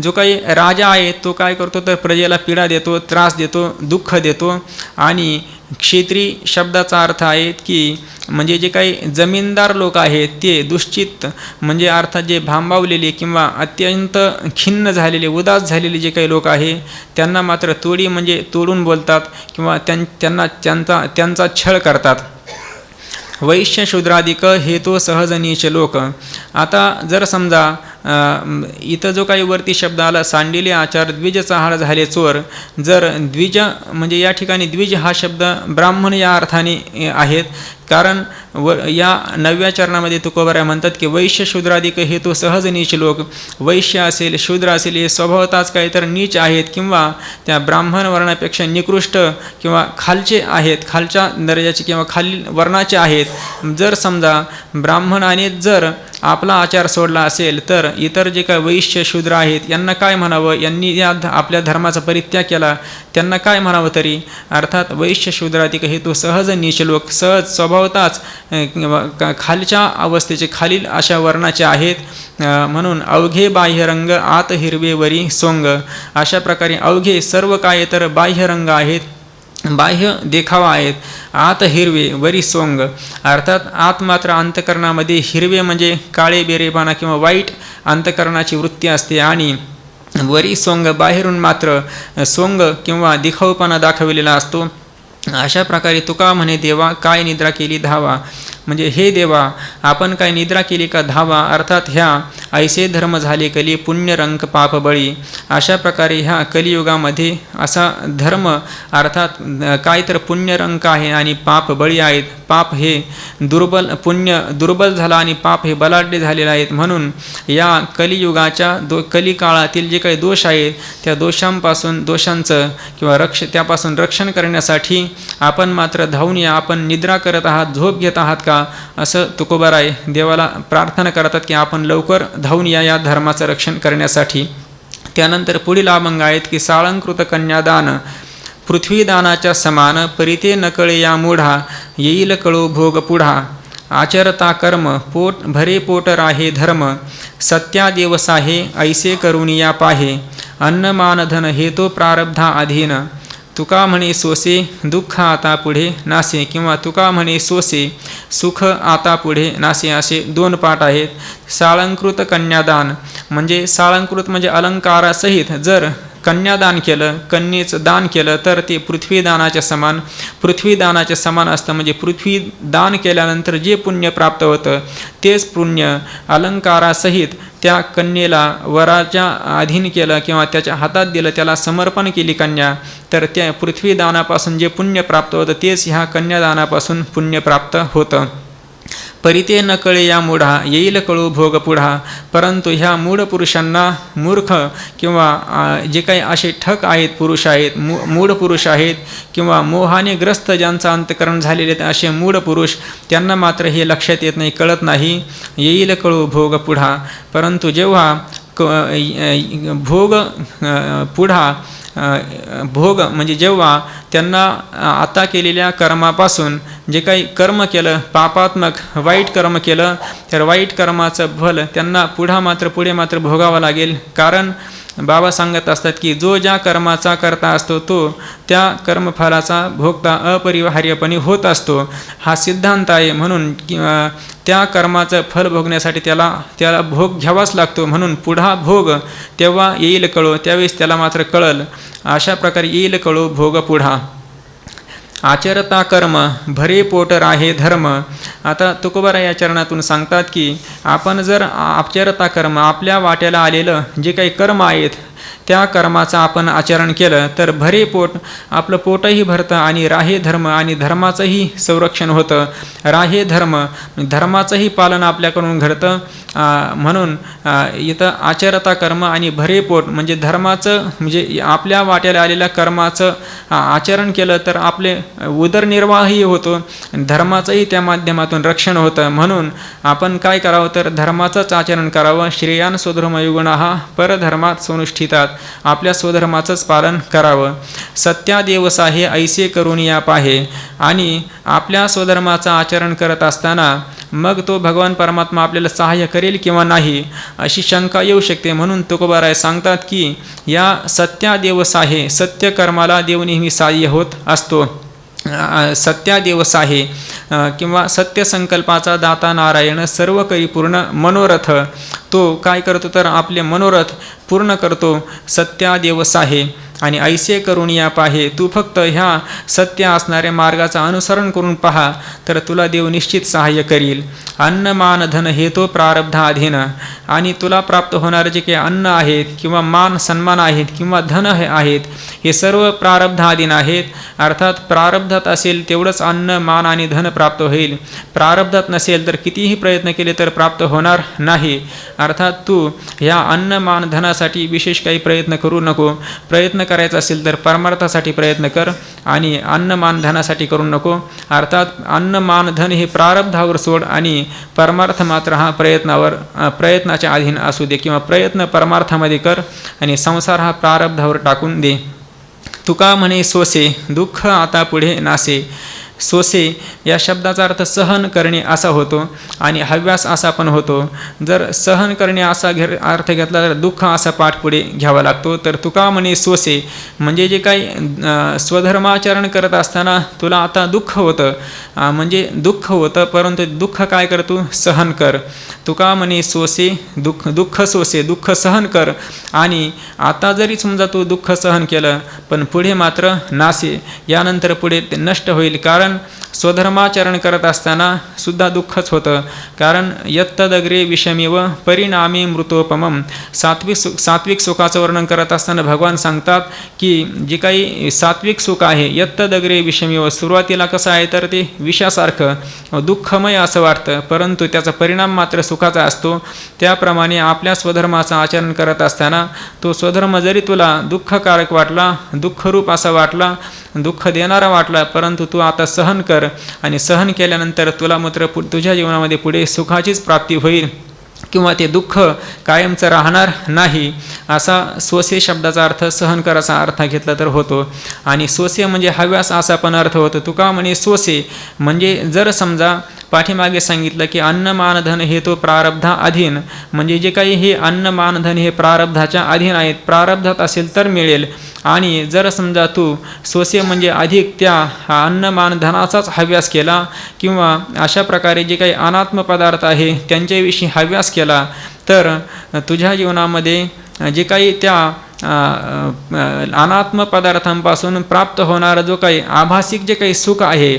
जो काही राजा आहे तो काय करतो तर प्रजेला पीडा देतो, त्रास देतो, दुःख देतो. आणि क्षेत्री शब्दाचा अर्थ आहे की म्हणजे जे काही जमीनदार लोक आहेत ते दुश्चित म्हणजे अर्थात जे भांबावलेले किंवा अत्यंत खिन्न झालेले, उदास झालेले जे काही लोक आहे त्यांना मात्र तोडी म्हणजे तोडून बोलतात किंवा त्यांचा छळ करतात. वैश्य शूद्रादिक हेतू सहज नीच लोक. आता जर समजा इथं जो काही वरती शब्द आला सांडिले आचार द्विज चहाड झाले चोर, जर द्विज म्हणजे या ठिकाणी द्विज हा शब्द ब्राह्मण या अर्थाने आहेत. कारण या 9व्या चरणामध्ये तुकोबाराय म्हणतात की वैश्य शूद्रादिक हेतू सहज नीच लोक. वैश्य असेल, शूद्र असेल हे स्वभावताच काही तर नीच आहेत किंवा त्या ब्राह्मण वर्णापेक्षा निकृष्ट किंवा खालचे आहेत, खालच्या दर्जाचे किंवा खालील वर्णाचे आहेत. जर समजा ब्राह्मणाने जर आपला आचार सोडला असेल तर इतर जे काही वैश्य शूद्र आहेत यांना काय म्हणावं, यांनी आपल्या धर्माचा परित्याग केला त्यांना काय म्हणावं तरी. अर्थात वैश्य शूद्रादिक हेतू सहज नीच लोक, सहज स्वभावताच खालच्या अवस्थेचे खालील अशा वर्णाचे आहेत. म्हणून अवघे बाह्यरंग आत हिरवे वरी सोंग. अशा प्रकारे अवघे सर्व काय तर बाह्यरंग आहेत, बाह्य देखावा आहेत, आत हिरवे वरी सोंग. अर्थात आत मात्र अंतकरणामध्ये हिरवे म्हणजे काळे बेरेपणा किंवा वाईट अंतकरणाची वृत्ती असते आणि वरी सोंग बाहेरून मात्र सोंग किंवा दिखाऊपणा दाखविलेला असतो. अशा प्रकारे तुका म्हणे देवा काय निद्रा केली धावा. म्हणजे हे देवा आपण काय निद्रा केली का धावा. अर्थात ह्या ऐसे धर्म झाले कली पुण्यरंक पाप बळी. अशा प्रकारे ह्या कलियुगामध्ये असा धर्म अर्थात काय तर पुण्यरंक आहे आणि पाप बळी आहेत. पाप हे दुर्बल, पुण्य दुर्बल झाला आणि पाप हे बलाढ्य झालेले आहेत. म्हणून या कलियुगाच्या कलिकाळातील जे काही दोष आहेत त्या दोषांचं किंवा त्यापासून रक्षण करण्यासाठी आपण मात्र धावून या. आपण निद्रा करत आहात, झोप घेत आहात का असं तुकोबाराय देवाला प्रार्थना करतात की आपण लवकर धावून या धर्माचं रक्षण करण्यासाठी. त्यानंतर पुढील अभंग आहेत की साळंकृत कन्यादान पृथ्वीदानाच्या समान परिते नकळे या मूढा येईल कळो भोग पुढा. आचरता कर्म भरे पोट राहे धर्म सत्या देवसाहे ऐसे करुनिया पाहे. अन्न मानधन हेतो प्रारब्धा अधीन तुका म्हणे सोसे दुःख आता पुढे नासे किंवा तुका म्हणे सोसे सुख आता पुढे नासे असे 2 पाठ आहेत. साळंकृत कन्यादान म्हणजे साळंकृत म्हणजे अलंकारासहित जर कन्यादान केलं, कन्येचं दान केलं तर ते पृथ्वीदानाच्या समान असतं. म्हणजे पृथ्वी दान केल्यानंतर जे पुण्य प्राप्त होतं तेच पुण्य अलंकारासहित त्या कन्येला वराच्या अधीन केलं किंवा त्याच्या हातात दिलं, त्याला समर्पण केली कन्या, तर त्या पृथ्वीदानापासून जे पुण्य प्राप्त होतं तेच ह्या कन्यादानापासून पुण्य प्राप्त होतं. परिते न कळे या मूढा येईल कळू भोग पुढा. परंतु ह्या मूढ पुरुषांना, मूर्ख किंवा जे काही असे ठक आहेत पुरुष आहेत, मूढ पुरुष आहेत किंवा मोहाने ग्रस्त ज्यांचं अंतकरण झालेले आहेत असे मूढ पुरुष, त्यांना मात्र हे लक्षात येत नाही, कळत नाही. येईल कळू भोग पुढा. परंतु जेव्हा भोग पुढा भोग म्हणजे जेव्हा त्यांना आता केलेल्या कर्मापासून जे काही कर्म केलं, पापात्मक वाईट कर्म केलं, तर वाईट कर्माचं फल त्यांना पुढे मात्र भोगावं लागेल. कारण बाबा सांगत असतात की जो ज्या कर्माचा करता असतो तो त्या कर्मफलाचा भोगता अपरिहार्यपणे होत असतो. हा सिद्धांत आहे. म्हणून त्या कर्माचं फल भोगण्यासाठी त्याला भोग घ्यावाच लागतो. म्हणून पुढा भोग तेव्हा येईल कळो, त्यावेळेस त्याला मात्र कळल. अशा प्रकारे येईल कळो भोग पुढा. आचरता कर्म भरे पोट राहे धर्म. आता तुकोबाराय या चरणातून सांगतात की आपण जर आचरता कर्म, आपल्या वाट्याला आलेलं जे काही कर्म आहेत त्या कर्माचं आपण आचरण केलं तर भरे पोट, आपलं पोटही भरतं आणि राहे धर्म आणि धर्माचंही संरक्षण होतं. राहे धर्म, धर्माचंही पालन आपल्याकडून घडतं. म्हणून इथं आचरता कर्म आणि भरे पोट म्हणजे धर्माचं, म्हणजे आपल्या वाट्याला आलेल्या कर्माचं आचरण केलं तर आपले उदरनिर्वाहही होतो, धर्माचंही त्या माध्यमातून रक्षण होतं. म्हणून आपण काय करावं तर धर्माचंच आचरण करावं. श्रेयान स्वधर्मयुगुणाः परधर्मात सोनुष्ठितात, आपल्या स्वधर्माचंच पालन करावं. सत्यादेवसाहे ऐसे करून या पाहे, आणि आपल्या स्वधर्माचं आचरण करत असताना मग तो भगवान परमात्मा आपल्याला सहाय्य करेल किंवा नाही अशी शंका येऊ शकते. म्हणून तुकोबाराय सांगतात की या सत्यादेवसाहे, सत्य कर्माला देव नेहमी सहाय्य होत असतो. सत्यादेवसाहे किंवा सत्यसंकल्पाचा दाता नारायण सर्व करी पूर्ण मनोरथ, तो काय करतो तर आपले मनोरथ पूर्ण करतो. सत्यादेवसाहे आणि ऐसे करून या पाहे, तू फक्त ह्या सत्य असणाऱ्या मार्गाचं अनुसरण करून पहा तर तुला देव निश्चित सहाय्य करील. अन्न मान धन हे तो प्रारब्धाधीन, आणि तुला प्राप्त होणारे जे काही अन्न आहेत किंवा मान सन्मान आहेत किंवा धन आहेत हे सर्व प्रारब्धाधीन आहेत. अर्थात प्रारब्धात असेल तेवढंच अन्न मान आणि धन प्राप्त होईल, प्रारब्धात नसेल तर कितीही प्रयत्न केले तर प्राप्त होणार नाही. अर्थात तू ह्या अन्न मान धनासाठी विशेष काही प्रयत्न करू नको. प्रयत्न करायचा असेल तर परमार्थासाठी प्रयत्न कर आणि अन्न मान धनासाठी करू नको. अर्थात अन्न मान धन हे प्रारब्धावर सोड आणि परमार्थ मात्र हा प्रयत्नाच्या अधीन असू दे, किंवा प्रयत्न परमार्थामध्ये कर आणि संसार हा प्रारब्धावर टाकून दे. तुका म्हणे सोसे दुःख आता पुढे नासे. सोसे या शब्दाचा अर्थ सहन करणे असा होतो आणि हव्यास असा पण होतो. जर सहन करणे असा अर्थ घेतला तर दुःख असा पाठ पुढे घ्यावा लागतो. तर तुका म्हणे सोसे म्हणजे जे काही स्वधर्माचरण करत असताना तुला आता दुःख होतं, म्हणजे दुःख होतं, परंतु दुःख काय कर तू सहन कर. तुका म्हणे सोसे दुःख सोसे, दुःख सहन कर. आणि आता जरी समजा तू दुःख सहन केलं पण पुढे मात्र नासे, यानंतर पुढे ते नष्ट होईल. कारण स्वधर्माचरण करत असताना सुद्धा दुःखच होतं. कारण यत्तदग्रे विषमेव परिणामी मृतोपमम. सात्विक सुखाचं वर्णन करत असताना भगवान सांगतात की जे काही सात्विक सुख आहे यत्तदग्रे विषमेव, सुरुवातीला कसं आहे तर ते विषासारखं दुःखमय असं वाटतं, परंतु त्याचा परिणाम मात्र सुखाचा असतो. त्याप्रमाणे आपल्या स्वधर्माचं आचरण करत असताना तो स्वधर्म जरी तुला दुःखकारक वाटला, दुःखरूप असा वाटला, दुःख देणारा वाटला, परंतु तू आता सहन कर आणि सहन केल्यानंतर तुला मात्र तुझ्या जीवनामध्ये पुढे सुखाचीच प्राप्ती होईल किंवा ते दुःख कायमचं राहणार नाही. असा सोसे शब्दाचा अर्थ सहन करायचा अर्थ घेतला तर होतो. आणि सोसे म्हणजे हव्यास असा पण अर्थ होतो. तुका म्हणे सोसे म्हणजे जर समजा पाठीमागे सांगितलं की अन्न मानधन हे तो प्रारब्धा अधीन, म्हणजे जे काही हे अन्न मानधन हे प्रारब्धाच्या अधीन आहेत, प्रारब्धात असेल तर मिळेल. आणि जर समजा तू सोसे म्हणजे अधिक त्या अन्न मानधनाचाच हव्यास केला किंवा अशा प्रकारे जे काही अनात्म पदार्थ आहे त्यांच्याविषयी हव्यास केला तर तुझ्या जीवनामध्ये जे काही त्या अनात्म पदार्थांपासून प्राप्त होणारा जो काही आभासिक जे काही सुख आहे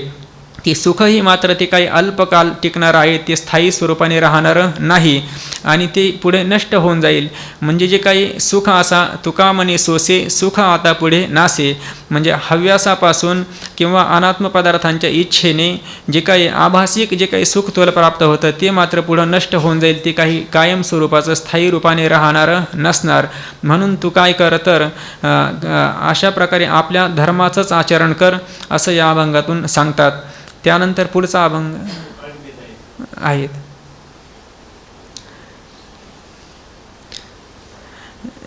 की सुखही मात्र ते काही अल्पकाल टिकणार आहे, ते स्थायी स्वरूपाने राहणारं नाही आणि ते पुढे नष्ट होऊन जाईल. म्हणजे जे काही सुख असा तुका म्हणे सोसे सुख आता पुढे नासे, म्हणजे हव्यासापासून किंवा अनात्म पदार्थांच्या इच्छेने जे काही आभासिक जे काही सुख तुला प्राप्त होतं ते मात्र पुढं नष्ट होऊन जाईल, ते काही कायम स्वरूपाचं स्थायी रूपाने राहणारं नसणार. म्हणून तू काय कर तर अशा प्रकारे आपल्या धर्माचंच आचरण कर असं या अभंगातून सांगतात. त्यानंतर पुढचा अभंग आहेत.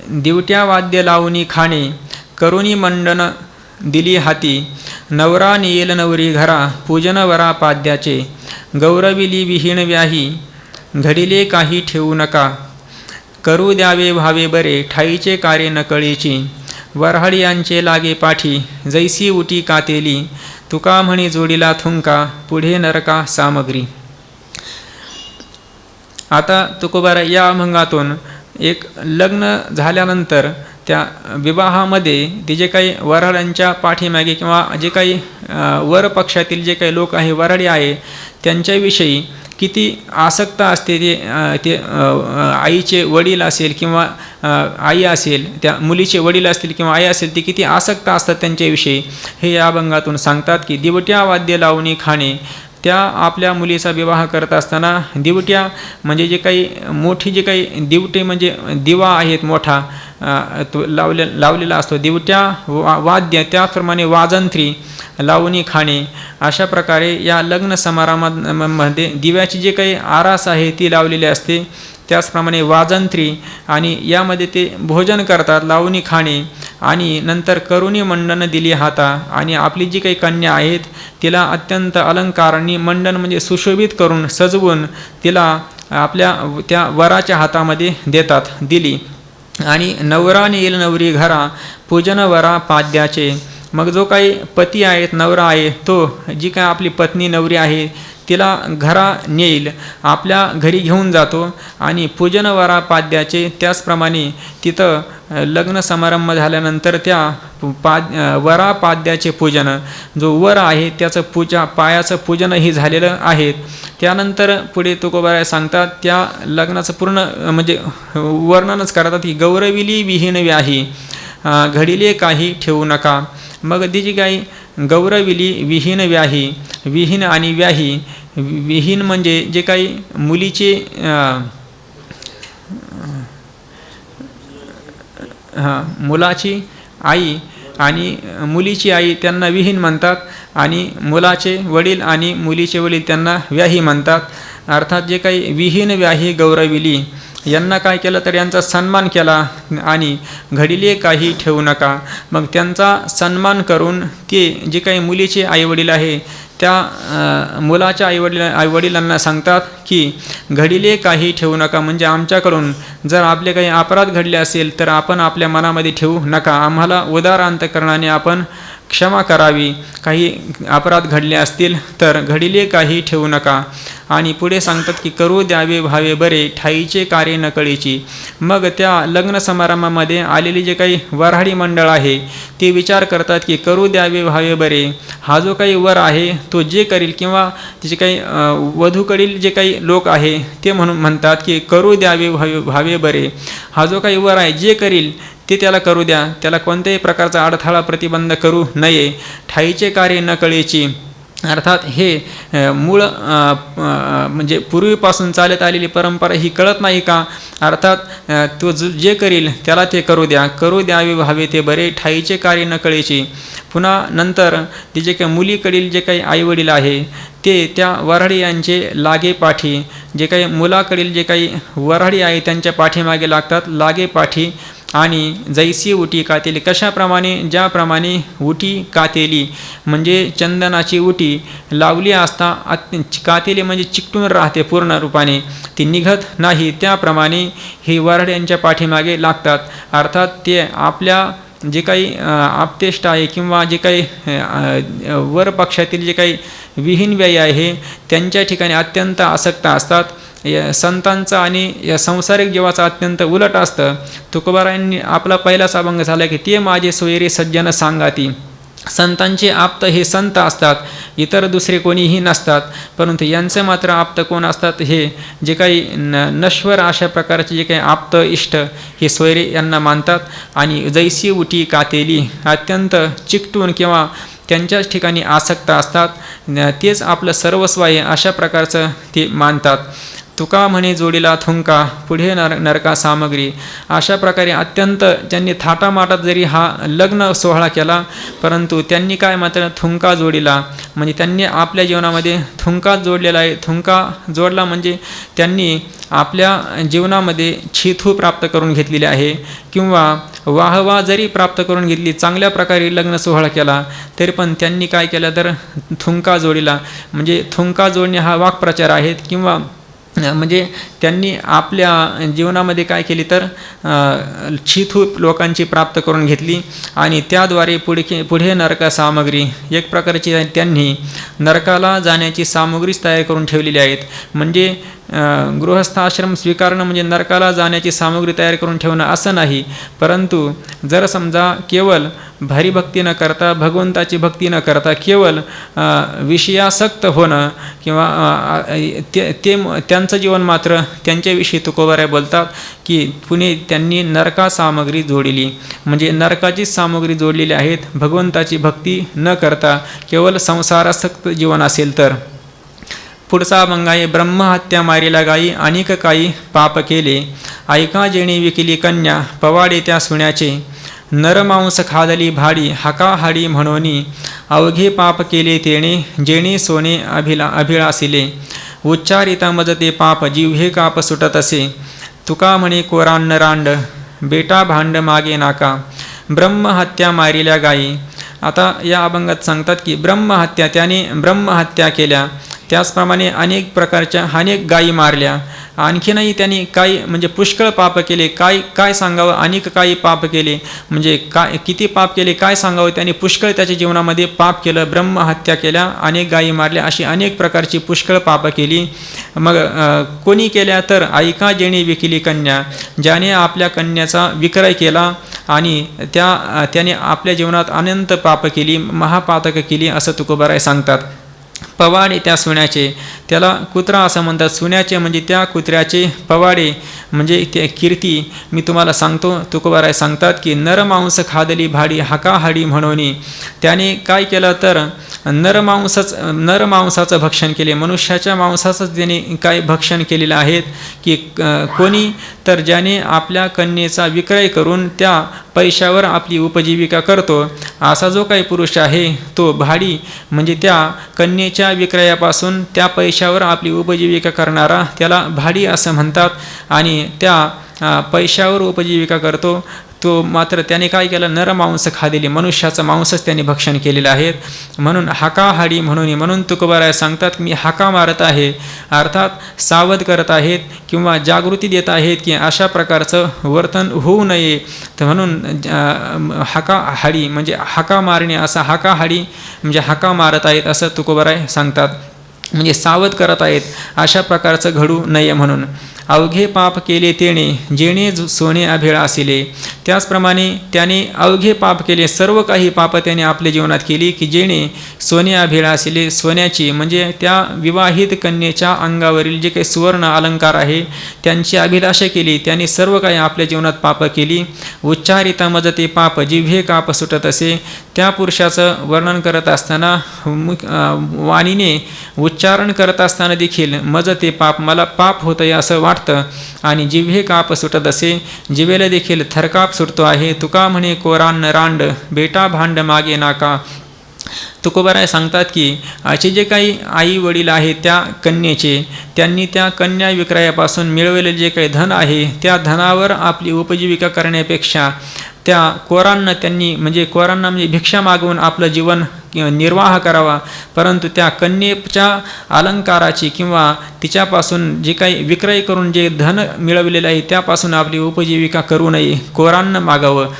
दिवट्या वाद्य लावणी खाणे करुणी मंडन दिली हाती, नवरा नेल नवरी घरा पूजन वरा पाद्याचे, गौरविली विहीण व्याही घडिले काही ठेवू नका, करू द्यावे भावे बरे ठाईचे कार्य नकळीची, वऱ्हाडी लागे पाठी जैसी उटी कातेली, तुका म्हणी जोडीला थुंका पुढे नरका सामग्री. आता तुकोबारा या अभंगातून एक लग्न झाल्यानंतर त्या विवाहामध्ये ते जे काही वऱ्हाड्यांच्या पाठीमागे किंवा जे काही वर पक्षातील जे काही लोक आहे वऱ्हाडी आहे त्यांच्याविषयी किती आसक्त असते ते आईचे वडील असेल किंवा आई असेल, त्या मुलीचे वडील असतील किंवा आई असेल, ते किती आसक्त असतात त्यांच्याविषयी हे या अभंगातून सांगतात की दिवट्या वाद्य लावणी खाणे. त्या आपल्या मुलीचा विवाह करत असताना दिवट्या म्हणजे जे काही मोठी जे काही दिवटे म्हणजे दिवा आहेत मोठा तो लावलेला असतो. दिवट्या वाद्य त्याप्रमाणे वाजंत्री लावणी खाणे अशा प्रकारे या लग्न समारंभामध्ये दिव्याची जे काही आरास आहे ती लावलेली असते. त्याचप्रमाणे वाजंत्री आणि यामध्ये ते भोजन करतात, लावणी खाणे आणि नंतर करुणी मंडन दिली हाता आणि आपली जी काही कन्या आहेत तिला अत्यंत अलंकारांनी मंडन म्हणजे सुशोभित करून सजवून तिला आपल्या त्या वराच्या हातामध्ये देतात, दिली. आणि नवरा नेईल नवरी घरा पूजन वरा पाद्याचे. मग जो काही पती आहेत, नवरा आहे, तो जी काय आपली पत्नी नवरी आहे तिला घरा नेईल, आपल्या घरी घेऊन जातो आणि पूजन वरा पाद्याचे. त्याचप्रमाणे तिथं लग्न समारंभ झाल्यानंतर त्या वरा पाद्याचे पूजन, जो वर आहे त्याचं पायाचं पूजनही झालेलं आहे. त्यानंतर पुढे तुकोबाराय सांगतात त्या लग्नाचं पूर्ण म्हणजे वर्णनच करतात की गौरविली विहीन व्याही घडिले काही ठेवू नका. मग ती जी काही गौरविली विहीन व्याही, विहीन आणि व्याही, विहीन म्हणजे जे काही मुलीचे मुलाची आई आणि मुलीची आई त्यांना विहीन म्हणतात आणि मुलाचे वडील आणि मुलीचे वडील त्यांना व्याही म्हणतात. अर्थात जे काही विहीन व्याही गौरविली यांना काय केलं तर यांचा सन्मान केला आणि घडिले काही ठेवू नका. मग त्यांचा सन्मान करून ते जे काही मुलीचे आईवडील आहे त्या मुलाच्या आईवडिलांना सांगतात की घडिले काही ठेवू नका, म्हणजे आमच्याकडून जर आपले काही अपराध घडले असेल तर आपण आपल्या मनामध्ये ठेवू नका, आम्हाला उदार अंतकरणाने आपण क्षमा करावी. काही अपराध घडले असतील तर घडिले काही ठेवू नका. आणि पुढे सांगतात की करू द्यावे व्हावे बरे ठाईचे कार्य नकळीची. मग त्या लग्न समारंभामध्ये आलेली जे काही वऱ्हाडी मंडळ आहे ते विचार करतात की करू द्यावे व्हावे बरे, हा जो काही वर आहे तो जे करील किंवा जे काही वधूकडील जे काही लोक आहे ते म्हणतात की करू द्यावे व्हावे बरे, हा जो काही वर आहे जे करील ते त्याला करू द्या, त्याला कोणत्याही प्रकारचा अडथळा प्रतिबंध करू नये. ठाईचे कार्य न कळेची. अर्थात हे मूळ म्हणजे पूर्वीपासून चालत आलेली परंपरा ही कळत नाही का. अर्थात तो जे करील त्याला ते करू द्या, करू द्यावे व्हावे ते बरे ठाईचे कार्य न कळेची. पुन्हा नंतर ते जे काही मुलीकडील जे काही आईवडील आहे ते त्या वऱ्हाडी यांचे लागे पाठी, जे काही मुलाकडील जे काही वऱ्हाडी आहे त्यांच्या पाठीमागे लागतात लागे पाठी. आणि जैसी उटी कातेली, कशाप्रमाणे ज्याप्रमाणे उटी कातेली म्हणजे चंदनाची उटी लावली असता कातेली म्हणजे चिकटून राहते पूर्ण रूपाने, ती निघत नाही, त्याप्रमाणे ही वऱ्हाड्यांच्या पाठीमागे लागतात. अर्थात ते आपल्या जे काही आप्तेष्ट आहे किंवा जे काही वर पक्षातील जे काही विहीन व्यायी आहे त्यांच्या ठिकाणी अत्यंत आसक्त असतात. संतांचं आणि या संसारिक जीवाचं अत्यंत उलट असतं. तुकोबारायांनी आपला पहिलाच अभंग झाला की ते माझे सोयरे सज्जन सांगाती. संतांचे आप्त हे संत असतात, इतर दुसरे कोणीही नसतात, परंतु यांचं मात्र आप्त कोण असतात, हे जे काही नश्वर अशा प्रकारचे जे काही आप्त इष्ट हे सोयरे यांना मानतात. आणि जैसी उटी कातेली अत्यंत चिकटून किंवा त्यांच्याच ठिकाणी आसक्त असतात, तेच आपलं सर्वस्व आहे अशा प्रकारचं ते मानतात. तुका म्हणे जोडीला थुंका पुढे नरका सामग्री. अशा प्रकारे अत्यंत त्यांनी थाटामाटात जरी हा लग्न सोहळा केला परंतु त्यांनी काय मात्र थुंका जोडीला म्हणजे त्यांनी आपल्या जीवनामध्ये थुंका जोडलेला आहे. थुंका जोडला म्हणजे त्यांनी आपल्या जीवनामध्ये छिथू प्राप्त करून घेतलेली आहे किंवा वाहवा जरी प्राप्त करून घेतली, चांगल्या प्रकारे लग्न सोहळा केला तरी पण त्यांनी काय केलं तर थुंका जोडीला म्हणजे थुंका जोडणे हा वाक्प्रचार आहेत किंवा म्हणजे त्यांनी आपल्या जीवनामध्ये काय केली तर छिथू लोकांची प्राप्त करून घेतली आणि त्याद्वारे पुढे नरका सामग्री एक प्रकारची त्यांनी नरकाला जाण्याची सामग्रीच तयार करून ठेवलेली आहेत. म्हणजे गृहस्थाश्रम स्वीकारणं म्हणजे नरकाला जाण्याची सामग्री तयार करून ठेवणं असं नाही, परंतु जर समजा केवळ भारी भक्ती न करता, भगवंताची भक्ती न करता केवळ विषयासक्त होणं किंवा त्यांचं जीवन मात्र त्यांच्याविषयी तुकोबाराय बोलतात की पुणे त्यांनी नरका सामग्री जोडली, म्हणजे नरकाची सामग्री जोडलेली आहेत भगवंताची भक्ती न करता केवळ संसारासक्त जीवन असेल तर. पुढचा अभंग आहे, ब्रह्महत्या मारिला गायी अनेक काही पाप केले, ऐका जेणे विकिली कन्या पवाडे त्या सुण्याचे, नरमांस खादली भाडी हाकाहाडी म्हणोनी, अवघे पाप केले तेणे जेणे सोने अभिलासिले, उच्चारिता मजते पाप जिव्हे काप सुटत असे, तुका म्हणे कोरान्न रांड बेटा भांड मागे नाका, ब्रह्महत्या मारिल्या गायी. आता या अभंगात सांगतात की ब्रह्महत्या, त्याने ब्रह्महत्या केल्या, त्याचप्रमाणे अनेक प्रकारच्या अनेक गायी मारल्या, आणखीनही त्यांनी काही म्हणजे पुष्कळ पाप केले. काय सांगावं, अनेक काही पाप केले म्हणजे काय किती पाप केले काय सांगावं. त्यांनी पुष्कळ त्याच्या जीवनामध्ये पाप केलं, ब्रह्महत्या केल्या, अनेक गायी मारल्या, अशी अनेक प्रकारची पुष्कळ पाप केली. मग कोणी केल्या तर ऐका जेणे विकिली कन्या, ज्याने आपल्या कन्याचा विक्रय केला आणि त्याने आपल्या जीवनात अनंत पाप केली, महापातक केली असं तुकोबाराय सांगतात. पवाडे त्या सुण्याचे, त्याला कुत्रा असं म्हणतात. सुण्याचे म्हणजे त्या कुत्र्याचे, पवाडे म्हणजे ते कीर्ती. मी तुम्हाला सांगतो, तुकोबाराय सांगतात की नरमांस खादली भाडी हाकाहाडी म्हणोनी, त्याने काय केलं तर नरमांसाचं भक्षण केले, मनुष्याच्या मांसाचंच त्याने काय भक्षण केलेलं आहेत की कोणी तर ज्याने आपल्या कन्येचा विक्रय करून त्या पैशावर आपली उपजीविका करतो, असा जो काही पुरुष आहे तो भाडी म्हणजे त्या कन्येच्या विक्रयापासून त्या पैशावर आपली उपजीविका करणारा त्याला भाडी असं म्हणतात. आणि त्या पैशावर उपजीविका करतो तो मात्र त्याने काय केलं, नरमांस खादिले, मनुष्याचं मांसच त्याने भक्षण केलेलं आहे. म्हणून हाकाहाडी म्हणून तुकोबाराय सांगतात मी हाका मारत आहे, अर्थात सावध करत आहेत किंवा जागृती देत आहेत की अशा प्रकारचं वर्तन होऊ नये. तर म्हणून हाकाहाडी म्हणजे हाका मारणे, असा हाकाहाडी म्हणजे हाका मारत आहेत असं तुकोबाराय सांगतात, म्हणजे सावध करत आहेत अशा प्रकारचं घडू नये म्हणून. अवघे पाप केले तेणे जेणे सोने अभिलासिले, त्याचप्रमाणे त्याने अवघे पाप केले, सर्व काही पाप त्याने आपल्या जीवनात केली की जेणे सोने अभिलासिले, सोन्याची म्हणजे त्या विवाहित कन्येच्या अंगावरील जे काही सुवर्ण अलंकार आहे त्यांची अभिलाषा केली, त्यांनी सर्व काही आपल्या जीवनात पाप केली. उच्चारिता मजते पाप जिव्हे काप सुटत असे, त्या पुरुषाचं वर्णन करत असताना वाणीने उच्चारण करत असताना देखील मजते पाप, मला पाप होतं असं वाटतं आणि जिव्हे काप सुटत असे, जिवेला देखील थरकाप सुटतो आहे. तुका म्हणे कोरान्न रांड बेटा भांड मागे नाका. तुकोबाराय सांगतात की असे जे काही आई वडील आहेत त्या कन्येचे, त्यांनी त्या कन्या विक्रयापासून मिळवलेले जे काही धन आहे त्या धनावर आपली उपजीविका करण्यापेक्षा त्या कोरांना त्यांनी म्हणजे कोरांना म्हणजे भिक्षा मागवून आपलं जीवन निर्वाह करावा, परंतु त्या कन्येच्या अलंकाराची किंवा तिच्यापासून जे काही विक्रय करून जे धन मिळवलेलं आहे त्यापासून आपली उपजीविका करू नये, कोरांना मागावं.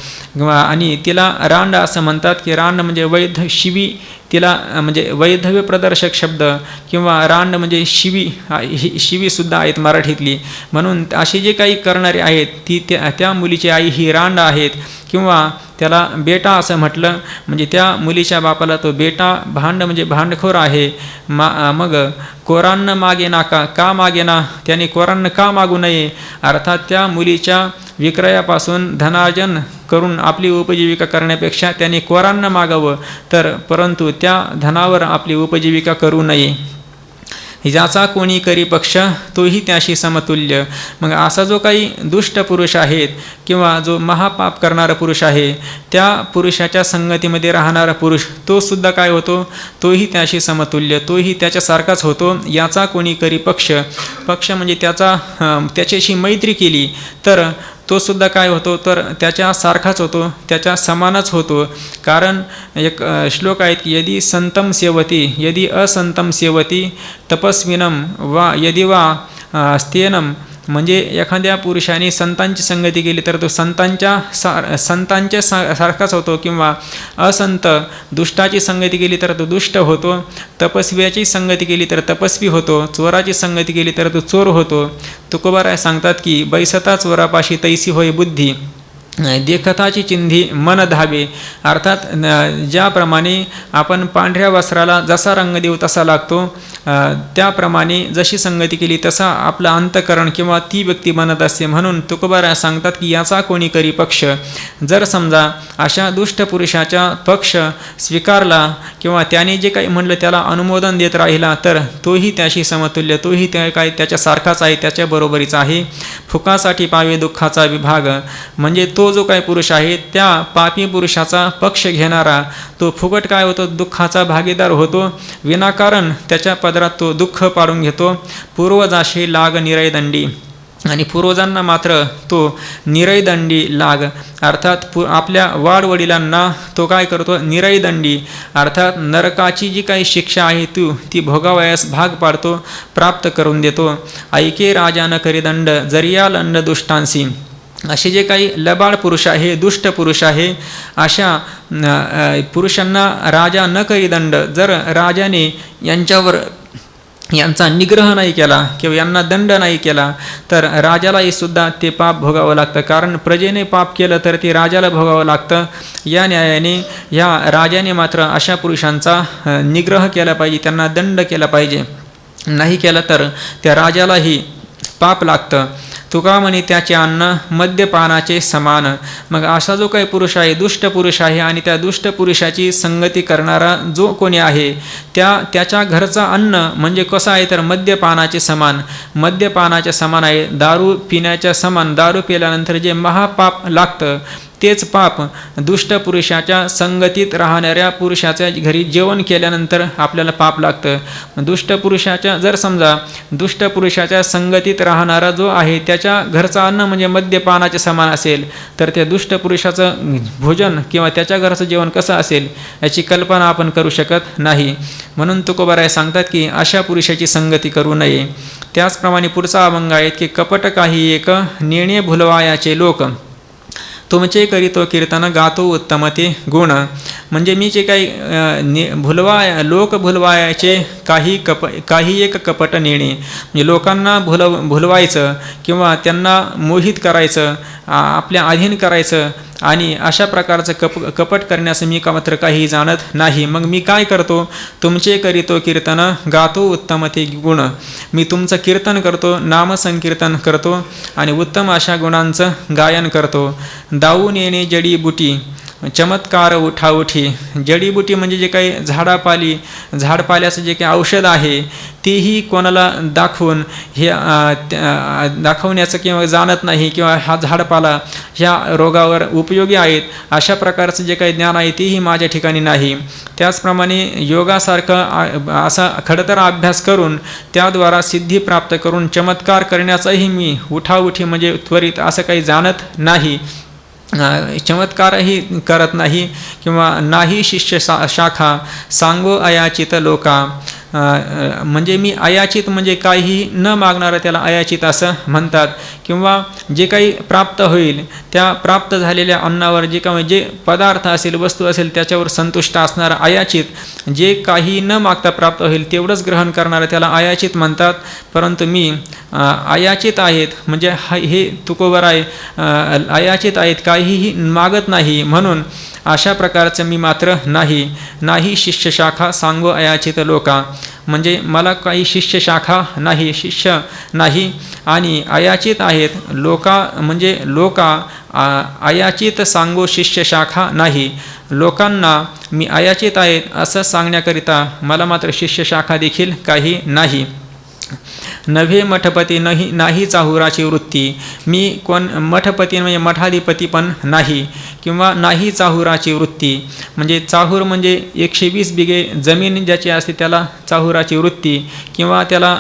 आणि तिला रांड असं म्हणतात की रांड म्हणजे वैध शिवी, तिला म्हणजे वैधव्य प्रदर्शक शब्द किंवा रांड म्हणजे शिवीसुद्धा आहेत मराठीतली. म्हणून असे जे काही करणारे आहेत ती त्या मुलीची आई ही रांड आहेत. किंवा त्याला बेटा असं म्हटलं म्हणजे त्या मुलीच्या बापाला तो बेटा, भांड म्हणजे भांडखोर आहे. मग कोरान्न मागे नाका, का मागे ना, त्याने कोरान्न का मागू नये, अर्थात त्या मुलीच्या विक्रयापासून धनार्जन करून आपली उपजीविका करण्यापेक्षा त्याने कोरान्न मागावं, तर परंतु त्या धनावर आपली उपजीविका करू नये. ज्याचा कोणी करी पक्ष तोही त्याशी समतुल्य. मग असा जो काही दुष्ट पुरुष आहेत किंवा जो महापाप करणारा पुरुष आहे त्या पुरुषाच्या संगतीमध्ये राहणारा पुरुष तो सुद्धा काय होतो, तोही त्याशी समतुल्य, तोही त्याच्यासारखाच होतो. याचा कोणी करी पक्ष म्हणजे त्याच्याशी मैत्री केली तर तो सुद्धा काय होतो, तर त्याच्यासारखाच होतो, त्याच्या समानच होतो. कारण एक श्लोक आहेत की यदि संतम सेवती यदि असंतम सेवती तपस्विनम वा यदि वा स्तेनम, म्हणजे एखाद्या पुरुषाने संतांची संगती केली तर तो संतांच्या सारखाच होतो, किंवा असंत दुष्टाची संगती केली तर तो दुष्ट होतो, तपस्व्याची संगती केली तर तपस्वी होतो, चोराची संगती केली तर तो चोर होतो. तुकोबाराय सांगतात की बैसता चोरापाशी तैसी होय बुद्धी, देखताची चिंधी मन धावे, अर्थात ज्याप्रमाणे आपण पांढऱ्या वस्त्राला जसा रंग देऊ तसा लागतो, त्याप्रमाणे जशी संगती केली तसा आपलं अंतकरण किंवा ती व्यक्ती बनत असते. म्हणून तुकोबाराय सांगतात की याचा कोणी करी पक्ष. जर समजा अशा दुष्ट पुरुषाचा पक्ष स्वीकारला किंवा त्याने जे काही म्हणलं त्याला अनुमोदन देत राहिला तर तोही त्याशी समतुल्य, तोही त्याच्यासारखाच आहे, त्याच्या बरोबरीचा आहे. फुकासाठी पावे दुःखाचा विभाग, म्हणजे तो जो काही पुरुष आहे त्या पापी पुरुषाचा पक्ष घेणारा तो फुकट काय होतो, दुःखाचा भागीदार होतो. विनाकारण त्याच्या पदरात तो दुःख पाडून घेतो. पूर्वजाशी लाग निरयदंडी, आणि पूर्वजांना मात्र तो निरयदंडी लाग, अर्थात आपल्या वाडवडिलांना तो काय करतो, निरयदंडी अर्थात नरकाची जी काही शिक्षा आहे ती भोगावयास भाग पाडतो, प्राप्त करून देतो. ऐके राजा न करी दंड जरिया लंड दुष्टांसी, असे जे काही लबाड पुरुष आहे, दुष्ट पुरुष आहे, अशा पुरुषांना राजा न करी दंड, जर राजाने यांचा निग्रह नाही केला किंवा यांना दंड नाही केला तर राजालाही सुद्धा ते पाप भोगावं लागतं. कारण प्रजेने पाप केलं तर ते राजाला भोगावं लागतं. या न्यायाने ह्या राजाने मात्र अशा पुरुषांचा निग्रह केला पाहिजे, त्यांना दंड केला पाहिजे. नाही केलं तर त्या राजालाही पाप लागतं. तुका म्हणे त्याचे अन्न मद्यपानाचे समान. मग असा जो काही पुरुष आहे, दुष्ट पुरुष आहे, आणि त्या दुष्ट पुरुषाची संगती करणारा जो कोणी आहे त्याच्या घरचा अन्न म्हणजे कसं आहे तर मद्यपानाचे समान. मद्यपानाच्या समान आहे, दारू पिण्याच्या समान. दारू पिल्यानंतर जे महापाप लागतं तेच पाप दुष्ट पुरुषाच्या संगतीत राहणाऱ्या पुरुषाच्या घरी जेवण केल्यानंतर आपल्याला पाप लागतं. दुष्ट पुरुषाच्या जर समजा दुष्ट पुरुषाच्या संगतीत राहणारा जो आहे त्याच्या घरचा अन्न म्हणजे मद्यपानाचे समान असेल तर त्या दुष्ट पुरुषाचं भोजन किंवा त्याच्या घरचं जेवण कसं असेल याची कल्पना आपण करू शकत नाही. म्हणून तुकोबाराय सांगतात की अशा पुरुषाची संगती करू नये. त्याचप्रमाणे पुढचा अभंग आहे की कपट काही एक नेणे भुलवायाचे लोक, तुमचे करीतो कीर्तन गातो उत्तम ते गुण. म्हणजे मी जे काही लोक भुलवायाचे काही एक कपट नेणे, म्हणजे लोकांना भुलवायचं किंवा त्यांना मोहित करायचं, आपल्या अधीन करायचं, आणि अशा प्रकारचं कपट करण्याचं मी मात्र काही जाणत नाही. मग मी काय करतो, तुमचे करीतो कीर्तन गातो उत्तम ते गुण. मी तुमचं कीर्तन करतो, नामसंकीर्तन करतो आणि उत्तम अशा गुणांचं गायन करतो. दावून येणे जडीबुटी चमत्कार उठाउठी. जडीबुटी म्हणजे जे काही झाडपाल्याचं जे काही औषध आहे तेही कोणाला दाखवून दाखवण्याचं किंवा जाणत नाही, किंवा हा झाडपाला ह्या रोगावर उपयोगी आहेत अशा प्रकारचं जे काही ज्ञान आहे तेही माझ्या ठिकाणी नाही. त्याचप्रमाणे योगासारखं असा खडतर अभ्यास करून त्याद्वारा सिद्धी प्राप्त करून चमत्कार करण्याचाही मी उठाउठी म्हणजे त्वरित असं काही जाणत नाही, चमत्कारही करत नाही. किंवा नाही शिष्य शाखा सांगो अयाचित लोका. म्हणजे मी अयाचित म्हणजे काही न मागणारं त्याला अयाचित असं म्हणतात. किंवा जे काही प्राप्त होईल त्या प्राप्त झालेल्या अन्नावर जे पदार्थ असेल, वस्तू असेल त्याच्यावर संतुष्ट असणारा अयाचित, जे काही न मागता प्राप्त होईल तेवढंच ग्रहण करणारं त्याला अयाचित म्हणतात. परंतु मी अयाचित आहेत म्हणजे हे तुकोबाराय अयाचित आहेत, काहीही मागत नाही. म्हणून अशा प्रकारचं मी मात्र नाही शिष्य शाखा सांगो अयाचित लोका. म्हणजे मला काही शिष्य शाखा नाही, शिष्य नाही आणि अयाचित आहेत. म्हणजे लोका अयाचित सांगो शिष्य शाखा नाही. लोकांना मी अयाचित आहेत असं सांगण्याकरिता मला मात्र शिष्य शाखा देखील काही नाही. नव्हे मठपती नाही चाहुराची वृत्ती. मी कोण मठपती म्हणजे मठाधिपती पण नाही, किंवा नाही चाहुराची वृत्ती म्हणजे चाहूर म्हणजे 120 बिघे जमीन ज्याची असते त्याला चाहुराची वृत्ती किंवा त्याला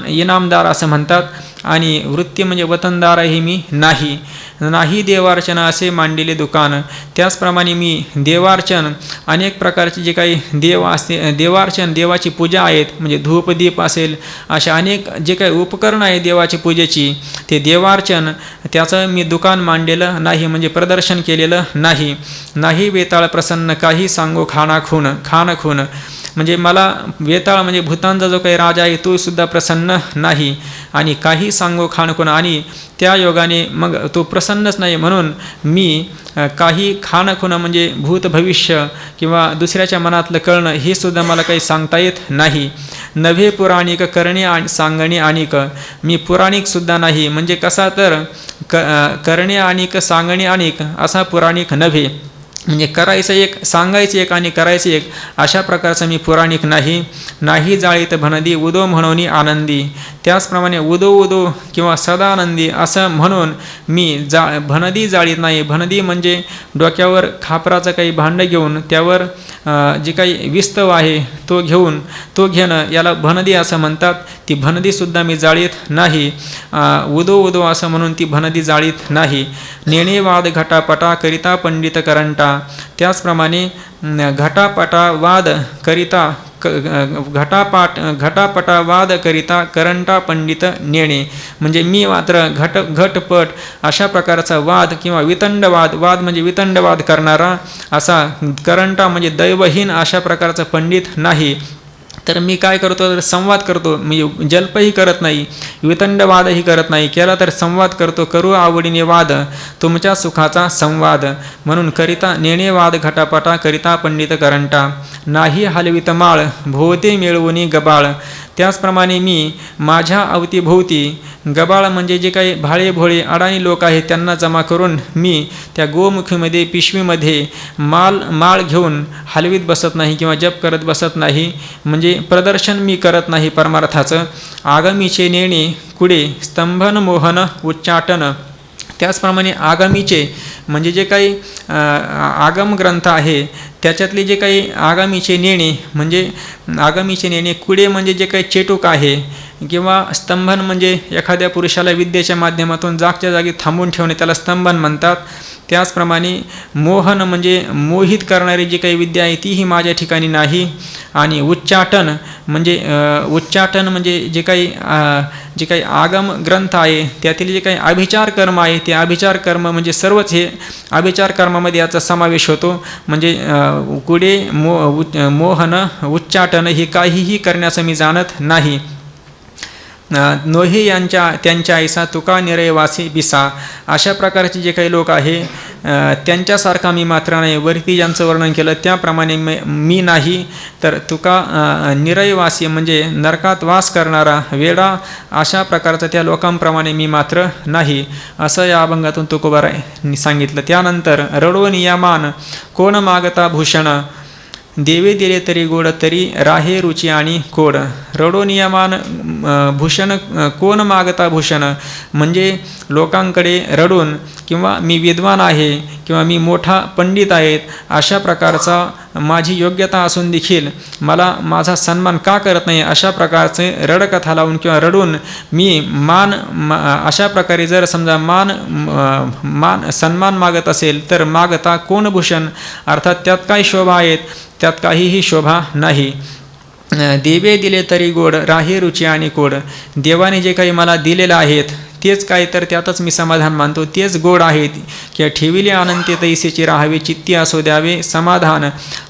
इनामदार असं म्हणतात. आणि वृत्ती म्हणजे वतनदारही मी नाही देवार्चन असे मांडलेले दुकान. त्याचप्रमाणे मी देवार्चन अनेक प्रकारचे जे काही देव असते, देवार्चन देवाची पूजा आहेत म्हणजे धूपदीप असेल, अशा अनेक जे काही उपकरणं आहे देवाची पूजेची, ते देवार्चन त्याचं मी दुकान मांडलेलं नाही म्हणजे प्रदर्शन केलेलं नाही. वेताळ प्रसन्न काही सांगो खाना खून. म्हणजे मला वेताळ म्हणजे भूतांचा जो काही राजा आहे तो सुद्धा प्रसन्न नाही आणि काही सांगो खाणखुणा आणि त्या योगाने मग तो प्रसन्नच नाही, म्हणून मी काही खाणखुणा म्हणजे भूत भविष्य किंवा दुसऱ्याच्या मनातलं कळणं हे सुद्धा मला काही सांगता येत नाही. नव्हे पुराणिक करणे आणि सांगणे आणिक, मी पुराणिकसुद्धा नाही म्हणजे कसा तर करणे आणिक सांगणे आणिक असा पुराणिक नव्हे, म्हणजे करायचं एक सांगायचं एक आणि करायचं एक अशा प्रकारचं मी पुराणिक नाही. नाही जाळीत भनदी उदो म्हणून आनंदी, त्याचप्रमाणे उदो उदो किंवा सदानंदी असं म्हणून मी भनदी जाळीत नाही. भनदी म्हणजे डोक्यावर खापराचं काही भांडं घेऊन त्यावर जे काही विस्तव आहे तो घेणं याला भनदी असं म्हणतात. ती भनदीसुद्धा मी जाळीत नाही. उदो उदो असं म्हणून ती भनदी जाळीत नाही. नेणेवाद घटापटा करिता पंडित करंटा, त्याचप्रमाणे घटापटावाद करिता घटापटावाद करिता करंटा पंडित नेणे, म्हणजे मी मात्र घटपट अशा प्रकारचा वाद किंवा वितंडवाद, वाद म्हणजे वितंडवाद करणारा असा करंटा म्हणजे दैवहीन अशा प्रकारचा पंडित नाही. तर मी काय करतो तर संवाद करतो, मी जल्पही करत नाही, वितंडवादही करत नाही, केला तर संवाद करतो. करू आवडीने वाद तुमच्या सुखाचा संवाद, म्हणून करिता नेणेवाद घटापटा करिता पंडित करंटा. नाही हलवित माळ भोवते मिळवून गबाळ, त्याचप्रमाणे मी माझ्या अवतीभोवती गबाळ म्हणजे जे काही भाळे भोळे अडाणी लोक आहेत त्यांना जमा करून मी त्या गोमुखीमध्ये पिशवीमध्ये माळ घेऊन हलवीत बसत नाही किंवा जप करत बसत नाही, म्हणजे प्रदर्शन मी करत नाही परमार्थाचं. आगामीचे नेणे कुडे स्तंभन मोहन उच्चाटन, त्याचप्रमाणे आगामीचे म्हणजे जे काही आगम ग्रंथ आहे त्याच्यातले जे काही आगामीचे नेणे म्हणजे आगामीचे नेणे, कुडे म्हणजे जे काही चेटूक आहे किंवा स्तंभन म्हणजे एखाद्या पुरुषाला विद्येच्या माध्यमातून जागच्या जागी थांबून ठेवणे त्याला स्तंभन म्हणतात. त्याचप्रमाणे मोहन म्हणजे मोहित करणारी जी काही विद्या आहे तीही माझ्या ठिकाणी नाही. आणि उच्चाटन म्हणजे जे काही आगम ग्रंथ आहे त्यातील जे काही अभिचार कर्म आहे ते अभिचार कर्म म्हणजे सर्वच हे अभिचार कर्मामध्ये याचा समावेश होतो. म्हणजे कुडे मोहन उच्चाटन हे काहीही करण्याचं मी जाणत नाही. नोहे त्यांच्या ऐसा तुका निरयवासी बिसा, अशा प्रकारचे जे काही लोक आहे त्यांच्यासारखा मी मात्र नाही. वरती ज्यांचं वर्णन केलं त्याप्रमाणे मी नाही, तर तुका निरयवासी म्हणजे नरकात वास करणारा वेडा अशा प्रकारचा त्या लोकांप्रमाणे मी मात्र नाही, असं या अभंगातून तुकोबाराय सांगितलं. त्यानंतर रडवून या मान कोण मागता भूषण, देवे दिले तरी गोड तरी राहे रुची आणि कोड. रडोनियमान भूषण कोण मागता भूषण, म्हणजे लोकांकडे रडून किंवा मी विद्वान आहे किंवा मी मोठा पंडित आहेत अशा प्रकारचा माझी योग्यता असून देखील मला माझा सन्मान का करत नाही अशा प्रकारचे रडकथा लावून किंवा रडून मी अशा प्रकारे जर समजा सन्मान मागत असेल तर मागता कोण भूषण, अर्थात त्यात काय शोभा आहेत, त्यात काहीही शोभा नाही. देवे दिले तरी गोड राही रुची आणि कोड, देवाने जे काही मला दिलेलं आहेत तेच काय तर त्यातच मी समाधान मानतो, तेच गोड आहेत. किंवा ठेविले अनंती तैसेची राहावे चित्ती असो द्यावे समाधान,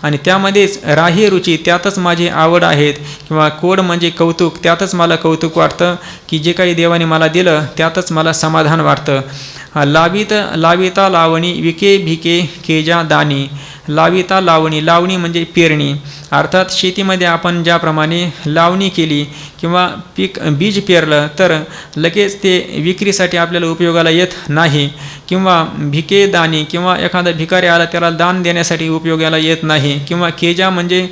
आणि त्यामध्येच राही रुची त्यातच माझी आवड आहेत. किंवा कोड म्हणजे कौतुक, त्यातच मला कौतुक वाटतं की जे काही देवाने मला दिलं त्यातच मला समाधान वाटतं. लाविता लावणी विके भिके केजा दानी, लाविता लावणी म्हणजे पेरणी, अर्थात शेतीमध्ये आपण ज्याप्रमाणे लावणी केली किंवा बीज पेरलं तर लगेच ते विक्रीसाठी आपल्याला उपयोगाला येत नाही. किंवा भिके दानी किंवा एखादा भिकारी आला त्याला दान देण्यासाठी उपयोगाला येत नाही. किंवा केजा म्हणजे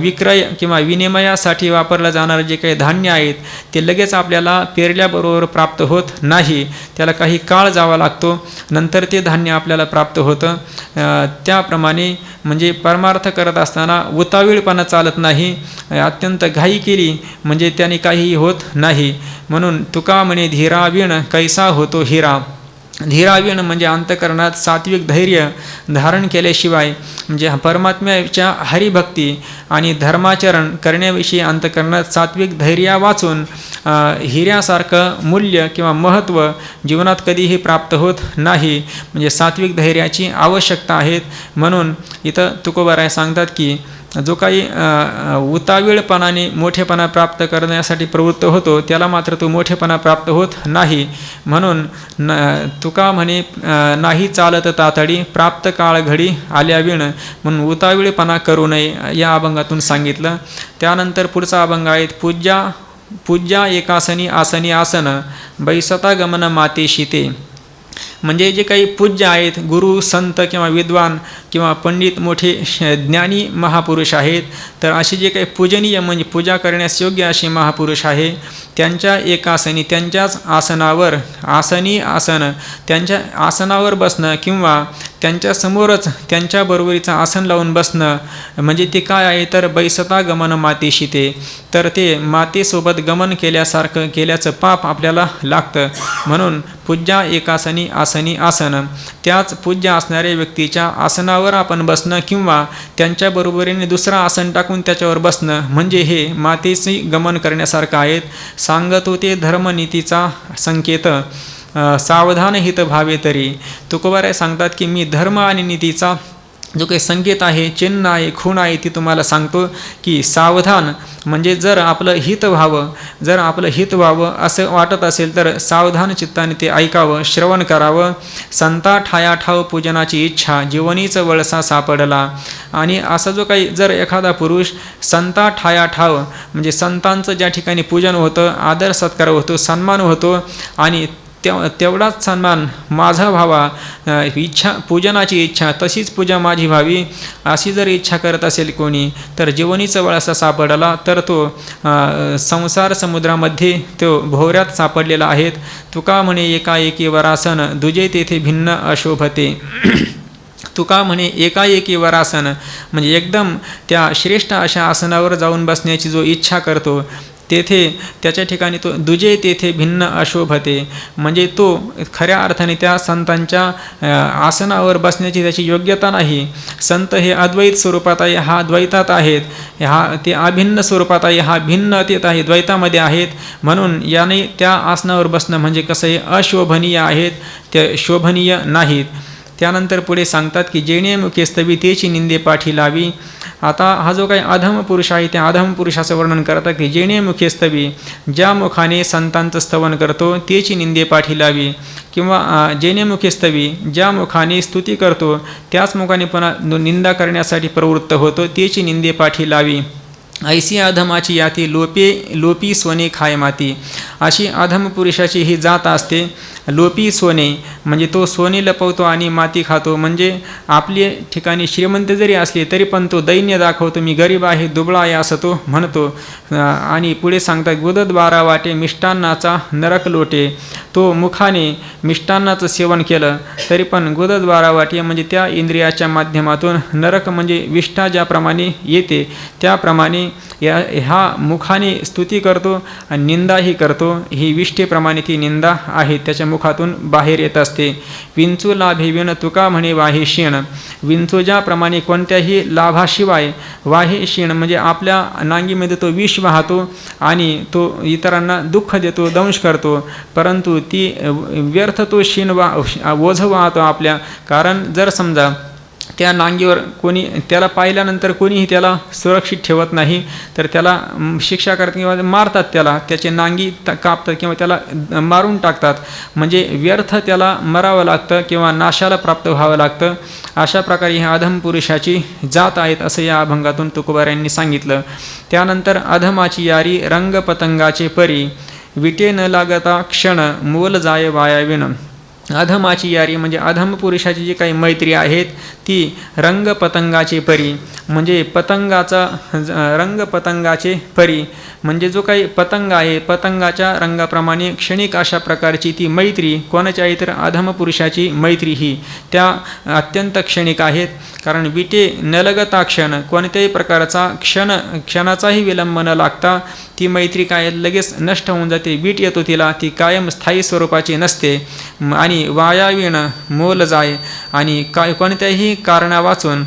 विक्रय किंवा विनिमयासाठी वापरलं जाणारं जे काही धान्य आहेत ते लगेच आपल्याला पेरल्याबरोबर प्राप्त होत नाही, त्याला काही काळ जावा लागतो, नंतर ते धान्य आपल्याला प्राप्त होतं. त्याप्रमाणे म्हणजे परमार्थ करत असताना उतावीळपणा चालत नाही, अत्यंत घाई केली म्हणजे त्याने काहीही होत नाही. म्हणून तुका म्हणे धीरावीण कैसा होतो हिरा, धीरावीण म्हणजे अंतकरणात सात्विक धैर्य धारण केल्याशिवाय म्हणजे परमात्म्याच्या हरिभक्ती आणि धर्माचरण करण्याविषयी अंतकरणात सात्विक धैर्य वाचून हिऱ्यासारखं मूल्य किंवा महत्त्व जीवनात कधीही प्राप्त होत नाही. म्हणजे सात्विक धैर्याची आवश्यकता आहे. म्हणून इथं तुकोबाराय सांगतात की जो काही उतावीळपणाने मोठेपणा प्राप्त करण्यासाठी प्रवृत्त होतो त्याला मात्र तो मोठेपणा प्राप्त होत नाही. म्हणून तुका म्हणे नाही चालत तातडी प्राप्त काळ घडी आल्या विण, म्हणून उतावीळपणा करू नये या अभंगातून सांगितलं. त्यानंतर पुढचा अभंग आहे पूज्या एकासनी आसनी आसन बैसता गमन मातेशी ते. म्हणजे जे काही पूज्य आहेत, गुरु संत किंवा विद्वान किंवा पंडित मोठे ज्ञानी महापुरुष आहेत, तर असे जे काही पूजनीय म्हणजे पूजा करण्यास योग्य असे महापुरुष आहे त्यांच्या एकासनी त्यांच्याच आसनावर आसनी आसन त्यांच्या आसनावर बसणं किंवा त्यांच्यासमोरच त्यांच्याबरोबरीचं आसन लावून बसणं म्हणजे ते काय आहे तर बैसता गमन मातेशी ते, तर ते मातेसोबत गमन केल्यासारखं केल्याचं पाप आपल्याला लागतं. म्हणून पूज्या एकासनी आसनी आसन, त्याच पूज्य असणाऱ्या व्यक्तीच्या आसनावर आपण बसणं किंवा त्यांच्याबरोबरीने दुसरं आसन टाकून त्याच्यावर बसणं म्हणजे हे मातेशी गमन करण्यासारखं आहेत. सांगतो ते धर्मनीतीचा संकेत सावधान हित भावे तरी. तुकोबाराय सांगतात की मी धर्म आणि नीतीचा जो काही संकेत आहे, चिन्ह आहे, खूण आहे ती तुम्हाला सांगतो की सावधान म्हणजे जर आपलं हित व्हावं असं वाटत असेल तर सावधान चित्ताने ते ऐकावं, श्रवण करावं. संता ठाया ठाव पूजनाची इच्छा जीवनीच वळसा सापडला. आणि असा जो काही जर एखादा पुरुष संता ठाया ठाव म्हणजे संतांचं ज्या ठिकाणी पूजन होतं, आदर सत्कार होतो, सन्मान होतो आणि तेवढाच सन्मान माझा व्हावा, इच्छा पूजनाची इच्छा तशीच पूजा माझी व्हावी अशी जर इच्छा करत असेल कोणी तर जीवनीचा वळसा सापडला तर तो संसार समुद्रामध्ये तो भोवऱ्यात सापडलेला आहे. तुका म्हणे एकाएकी वरासन दुजे तेथे भिन्न अशोभते. तुका म्हणे एकाएकी वरासन म्हणजे एकदम त्या श्रेष्ठ अशा आसनावर जाऊन बसण्याची जो इच्छा करतो तेथे त्याच्या ठिकाणी तो दुजे तेथे भिन्न अशोभते म्हणजे तो खऱ्या अर्थाने त्या संतांच्या आसनावर बसण्याची त्याची योग्यता नाही. संत हे अद्वैत स्वरूपात आहे, हा द्वैतात आहेत, ते अभिन्न स्वरूपात आहे, हा भिन्नतेत आहे, द्वैतामध्ये आहेत. म्हणून याने त्या आसनावर बसणं म्हणजे कसं हे अशोभनीय आहेत, ते शोभनीय नाहीत. त्यानंतर पुढे सांगतात की जेणे मुखे स्तवी तेची निंदे पाठी लावी. आता हा जो काही अधम पुरुष आहे त्या अधम पुरुषाचं वर्णन करतात की जेणे मुखे स्तवी ज्या मुखाने संतांचं स्तवन करतो तेची निंदे पाठी लावी, किंवा जेणे मुखे स्तवी ज्या मुखाने स्तुती करतो त्याच मुखाने पुन्हा निंदा करण्यासाठी प्रवृत्त होतो तेची निंदे पाठी लावी. ऐसी अधमाची याती लोपी सोने खाय माती. अशी अधम पुरुषाची ही जात असते. लोपी सोने म्हणजे तो सोने लपवतो आणि माती खातो, म्हणजे आपल्या ठिकाणी श्रीमंत जरी असले तरी पण तो दैन्य दाखवतो, मी गरीब आहे, दुबळा आहे असं तो म्हणतो. आणि पुढे सांगतात गुदद बारा वाटे मिष्टान्नाचा नरक लोटे. तो मुखाने मिष्टान्नाचं सेवन केलं तरी पण गुदद बारा वाटे म्हणजे त्या इंद्रियाच्या माध्यमातून नरक म्हणजे विष्ठा ज्याप्रमाणे येते त्याप्रमाणे ह्या मुखाने स्तुती करतो आणि निंदाही करतो. ही विष्ठेप्रमाणे ती निंदा आहे त्याच्या मुखातून बाहेर येत असते. विंचू लाभे विण तुका म्हणे वाहे शीण. विंचू ज्याप्रमाणे कोणत्याही लाभाशिवाय वाहे शीण म्हणजे आपल्या नांगीमध्ये तो विष वाहतो आणि तो इतरांना दुःख देतो, दंश करतो, परंतु ती व्यर्थ तो शीण ओझं वाहतो आपल्या. कारण जर समजा त्या नांगीवर कोणी त्याला पाहिल्यानंतर कोणीही त्याला सुरक्षित ठेवत नाही तर त्याला शिक्षा करतात किंवा मारतात, त्याचे नांगी कापतात किंवा त्याला मारून टाकतात. म्हणजे व्यर्थ त्याला मरावं लागतं किंवा नाशाला प्राप्त व्हावं लागतं. अशा प्रकारे ह्या अधम पुरुषाची जात आहेत असं या अभंगातून तुकोबार यांनी सांगितलं. त्यानंतर अधमाची यारी रंग पतंगाचे परी विटे न लागता क्षण मोल जाय वायाविन. अधमाची यारी म्हणजे अधम पुरुषाची जी काही मैत्री आहेत ती रंग पतंगाचे परी म्हणजे रंग पतंगाचे परी म्हणजे जो काही पतंग आहे पतंगाच्या रंगाप्रमाणे क्षणिक अशा प्रकारची ती मैत्री कोणाची तर अधम पुरुषाची मैत्री ही त्या अत्यंत क्षणिक आहेत. कारण विटे न लगता क्षण कोणत्याही प्रकारचा क्षणाचाही विलंब न लागता ती मैत्री काय लगेच नष्ट होऊन जाते. वीट येतो तिला, ती कायम स्थायी स्वरूपाची नसते. आणि वायाविण मोल जाय आणि कोणत्याही कारणा वाचून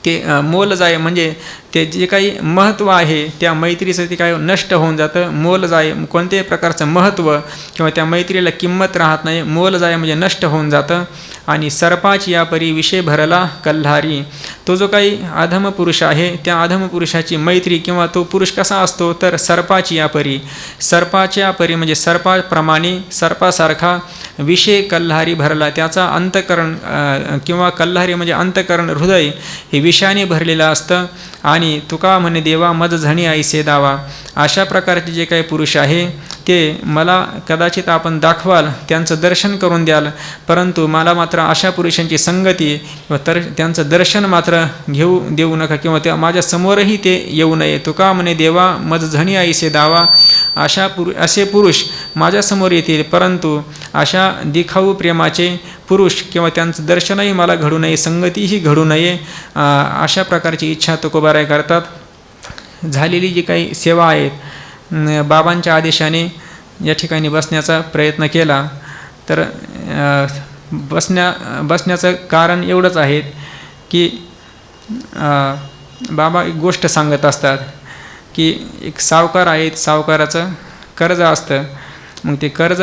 ते मोल जाय म्हणजे ते जे काही महत्त्व आहे त्या मैत्रीचं ते काय नष्ट होऊन जातं, मोल जाय, कोणत्याही प्रकारचं महत्त्व किंवा त्या मैत्रीला किंमत राहत नाही, मोल जाय म्हणजे नष्ट होऊन जातं. आणि सर्पाची या परी विषय भरला कल्हारी, तो जो काही अधम पुरुष आहे त्या अधम पुरुषाची मैत्री किंवा तो पुरुष कसा असतो तर सर्पाची या परी, सर्पाच्या परी म्हणजे सर्पाप्रमाणे सर्पासारखा विषय कल्हारी भरला, त्याचा अंतकरण किंवा कल्हारी म्हणजे अंतकरण हृदय हे विषाने भरलेलं असतं. आणि तुका म्हणे देवा मज झणी ऐसे दावा, अशा प्रकारचे जे काही पुरुष आहे ते मला कदाचित आपण दाखवाल, त्यांचं दर्शन करून द्याल, परंतु मला मात्र अशा पुरुषांची संगती किंवा त्यांचं दर्शन मात्र देऊ नका किंवा त्या माझ्या समोरही ते येऊ नये. तुका म्हणे देवा मज झणी ऐसे दावा, असे पुरुष माझ्यासमोर येतील, परंतु अशा दिखाऊ प्रेमाचे पुरुष किंवा त्यांचं दर्शनही मला घडू नये, संगतीही घडू नये, अशा प्रकारची इच्छा तुकोबाराय करतात. झालेली जी काही सेवा आहेत, बाबांच्या आदेशाने या ठिकाणी बसण्याचा प्रयत्न केला, तर बसण्याचं कारण एवढंच आहे की बाबा एक गोष्ट सांगत असतात की एक सावकार आहेत, सावकाराचं कर्ज असतं, मग ते कर्ज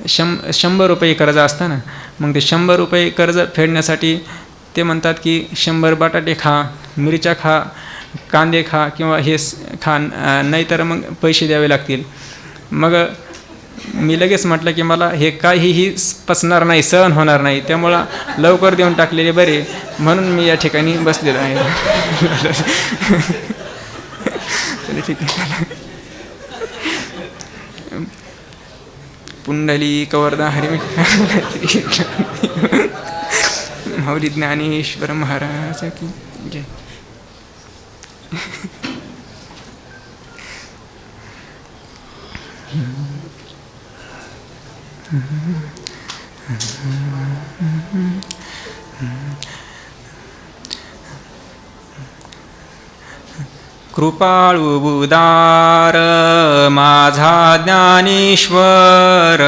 100 रुपये कर्ज असतं ना, मग ते 100 रुपये कर्ज फेडण्यासाठी ते म्हणतात की 100 बटाटे खा, मिरच्या खा, कांदे खा किंवा हे खा, नाहीतर मग पैसे द्यावे लागतील. मग मी लगेच म्हटलं की मला हे काहीही पचणार नाही, सहन होणार नाही, त्यामुळं लवकर देऊन टाकलेले बरे, म्हणून मी या ठिकाणी बसलेलो आहे. ठीक आहे. पुंडली कवर्धा हरिमी माऊली ज्ञानेश्वर महाराज की जय. कृपाळू उदार माझा ज्ञानेश्वर,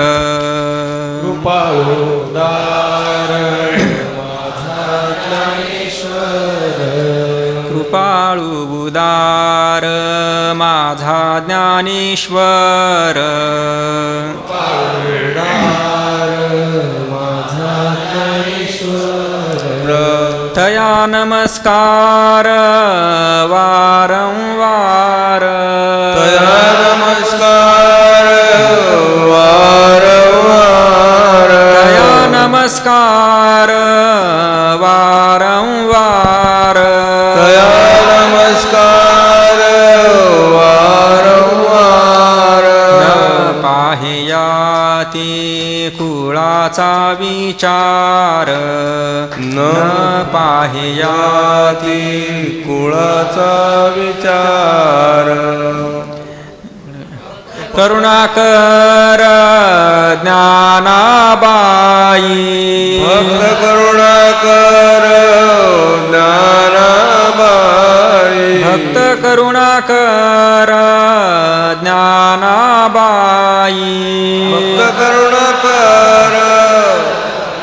कृपाळू उदार माझा ज्ञानेश्वर, कृपाळू उदार माझा ज्ञानेश्वर, उदार माझा ज्ञानेश्वर, तया नमस्कार वारंवार, तया नमस्कार वारंवार, तया नमस्कार वारंवार, तया नमस्कार वारंवार, न पाहियाती कुळाचा विचार, न पाहियाती कुळाचा विचार, करुणाकर ज्ञानाबाई, भक्त करुणाकर ज्ञानाबाई, भक्त करुणाकर ज्ञानाबाई, भक्त करुणाकर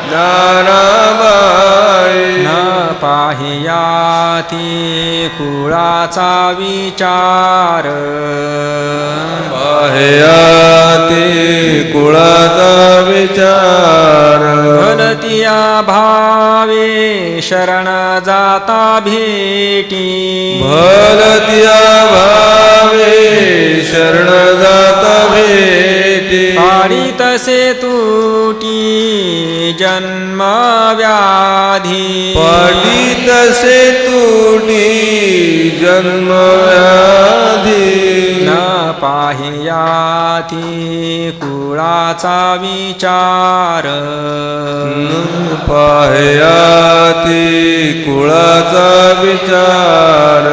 ज्ञानाबाई, न पाहियाती कुळाचा विचार, पाहियाती कुळाचा विचार, भलतिया भावे शरण जाता भेटी, भलतिया भावे शरण जाता भेटी, पाळी तसे तुटी जन्म व्याधी, पाटी तसे तुटी जन्म व्याधी, न पाहियाती कुळाचा विचार, न पाहियाती कुळाचा विचार,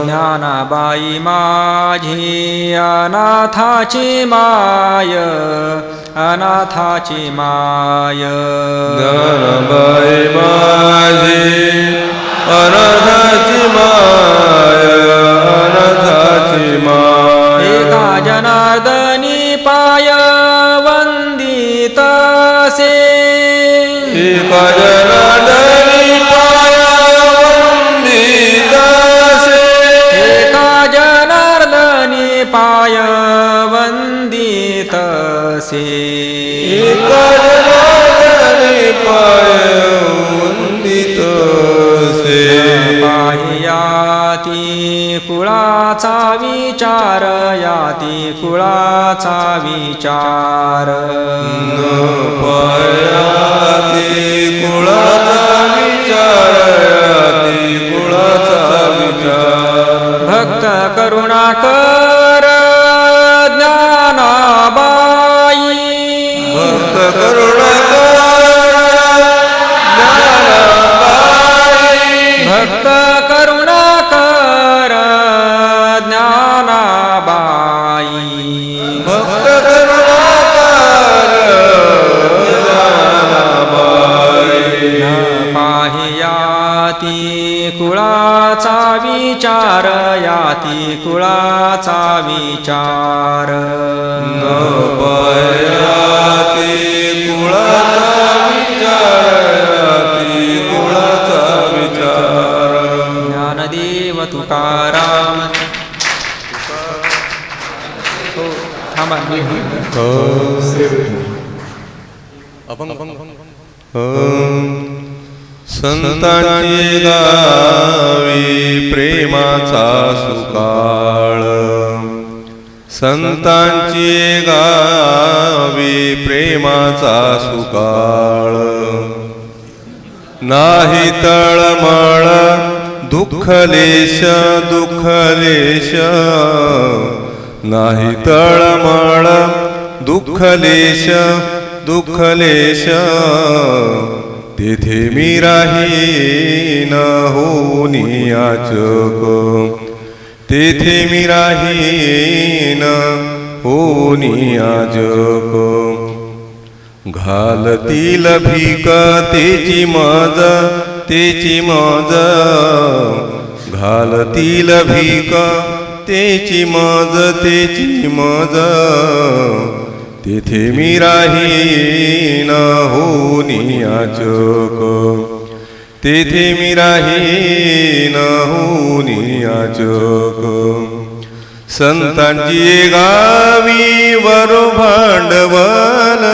ज्ञानाबाई माझी अनाथाची माय, अनाथाची माय, ज्ञानाबाई माझी अनाथाची माय, अनाथाची माय, एका जनार्दनी पाय वंदितसे, एका जनार्दनी पाय वंदितसे, असे पाह्याती कुळाचा विचार याती कुळाचा विचार न पायाती कुळाचा विचार याती कुळाचा विचार भक्त करुणाकर ज्ञानाबाई भक्त करुणाकर ज्ञानाबाई भक्त करुणाकर ज्ञानाबाई भक्त करुणाकर ज्ञानाबाई पाह्याती कुळाचा विचार याती कुळाचा विचार न पायाती कुळाचा विचार याती कुळाचा विचार ज्ञानदेव तुकाराम हो थांबा संतांची गावी प्रेमाचा सुकाळ संतांची गावी प्रेमाचा सुकाळ नाही तळमळ दुःखलेश दुःखलेश नाही तळमळ दुःखलेश दुःखलेश तेथे मी राहीन होनी याचक तेथे मी राहीन होनी याचक घालतील भीक तेची मज तेची मज घालतील भीक तेची मज तेची मज तेथे मी राहीन होनी याचक तेथे मी राहीन होनी याचक संतांची गावी वरो भांडवल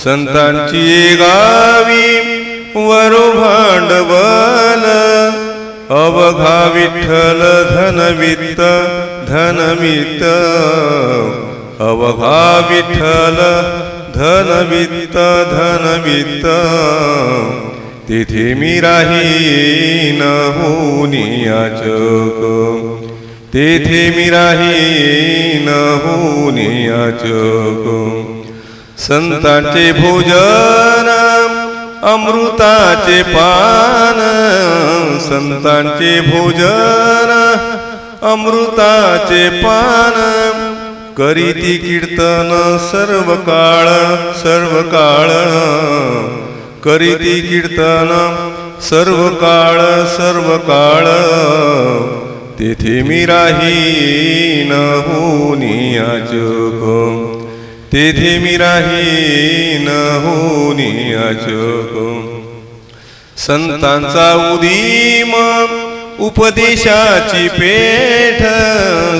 संतांची गावी वरो भांडवल अवघा विठ्ठल धनवित्त धनवित्त अवघा विठ्ठल धनवित्त धनवित्त तेथे मी राहीन होनी याचक तेथे मी राहीन होनी याचक संतांचे भोजन अमृताचे पान संतांचे भोजन अमृताचे पान करीती कीर्तन सर्व काळ सर्व काळ करीती कीर्तन सर्व काळ तेथे मी राहीन होनी याचक तेथे मी राहीन होनी याचक संतांचा उदीम उपदेशाची पेठ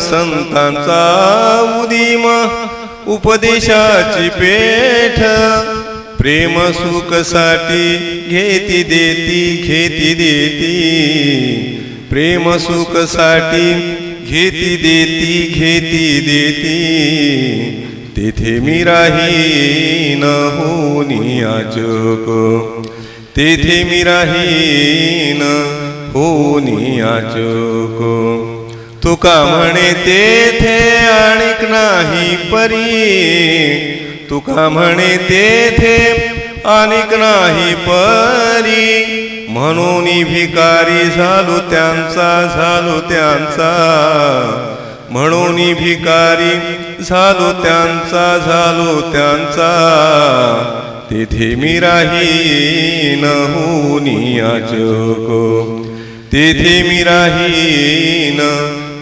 संतांचा उदीम उपदेशाची पेठ प्रेम सुखसाठी घेती देती प्रेम सुखसाठी घेती देती तेथे मी राहीन होनी याचक तेथे मी राहीन होनी याचक तुका म्हणे तेथे आणिक नाही परी तुका म्हणे तेथे आणिक नाही परी म्हणून भिकारी झालो त्यांचा म्हणून भिकारी झालो त्यांचा तेथे मी राहीन होनी याचक तेथे मी राहीन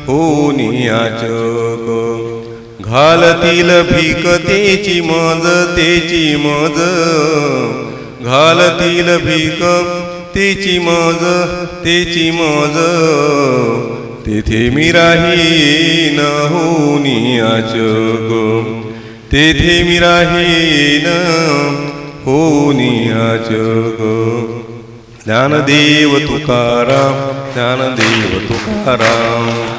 होनी याचक घालतील भीक तेची मज घालतील भीक तेची मज तेथे मी राहीन होनी याचक तेथे मी राहीन होनी याचक ज्ञानदेव तुकाराम ज्ञानदेव तुकाराम.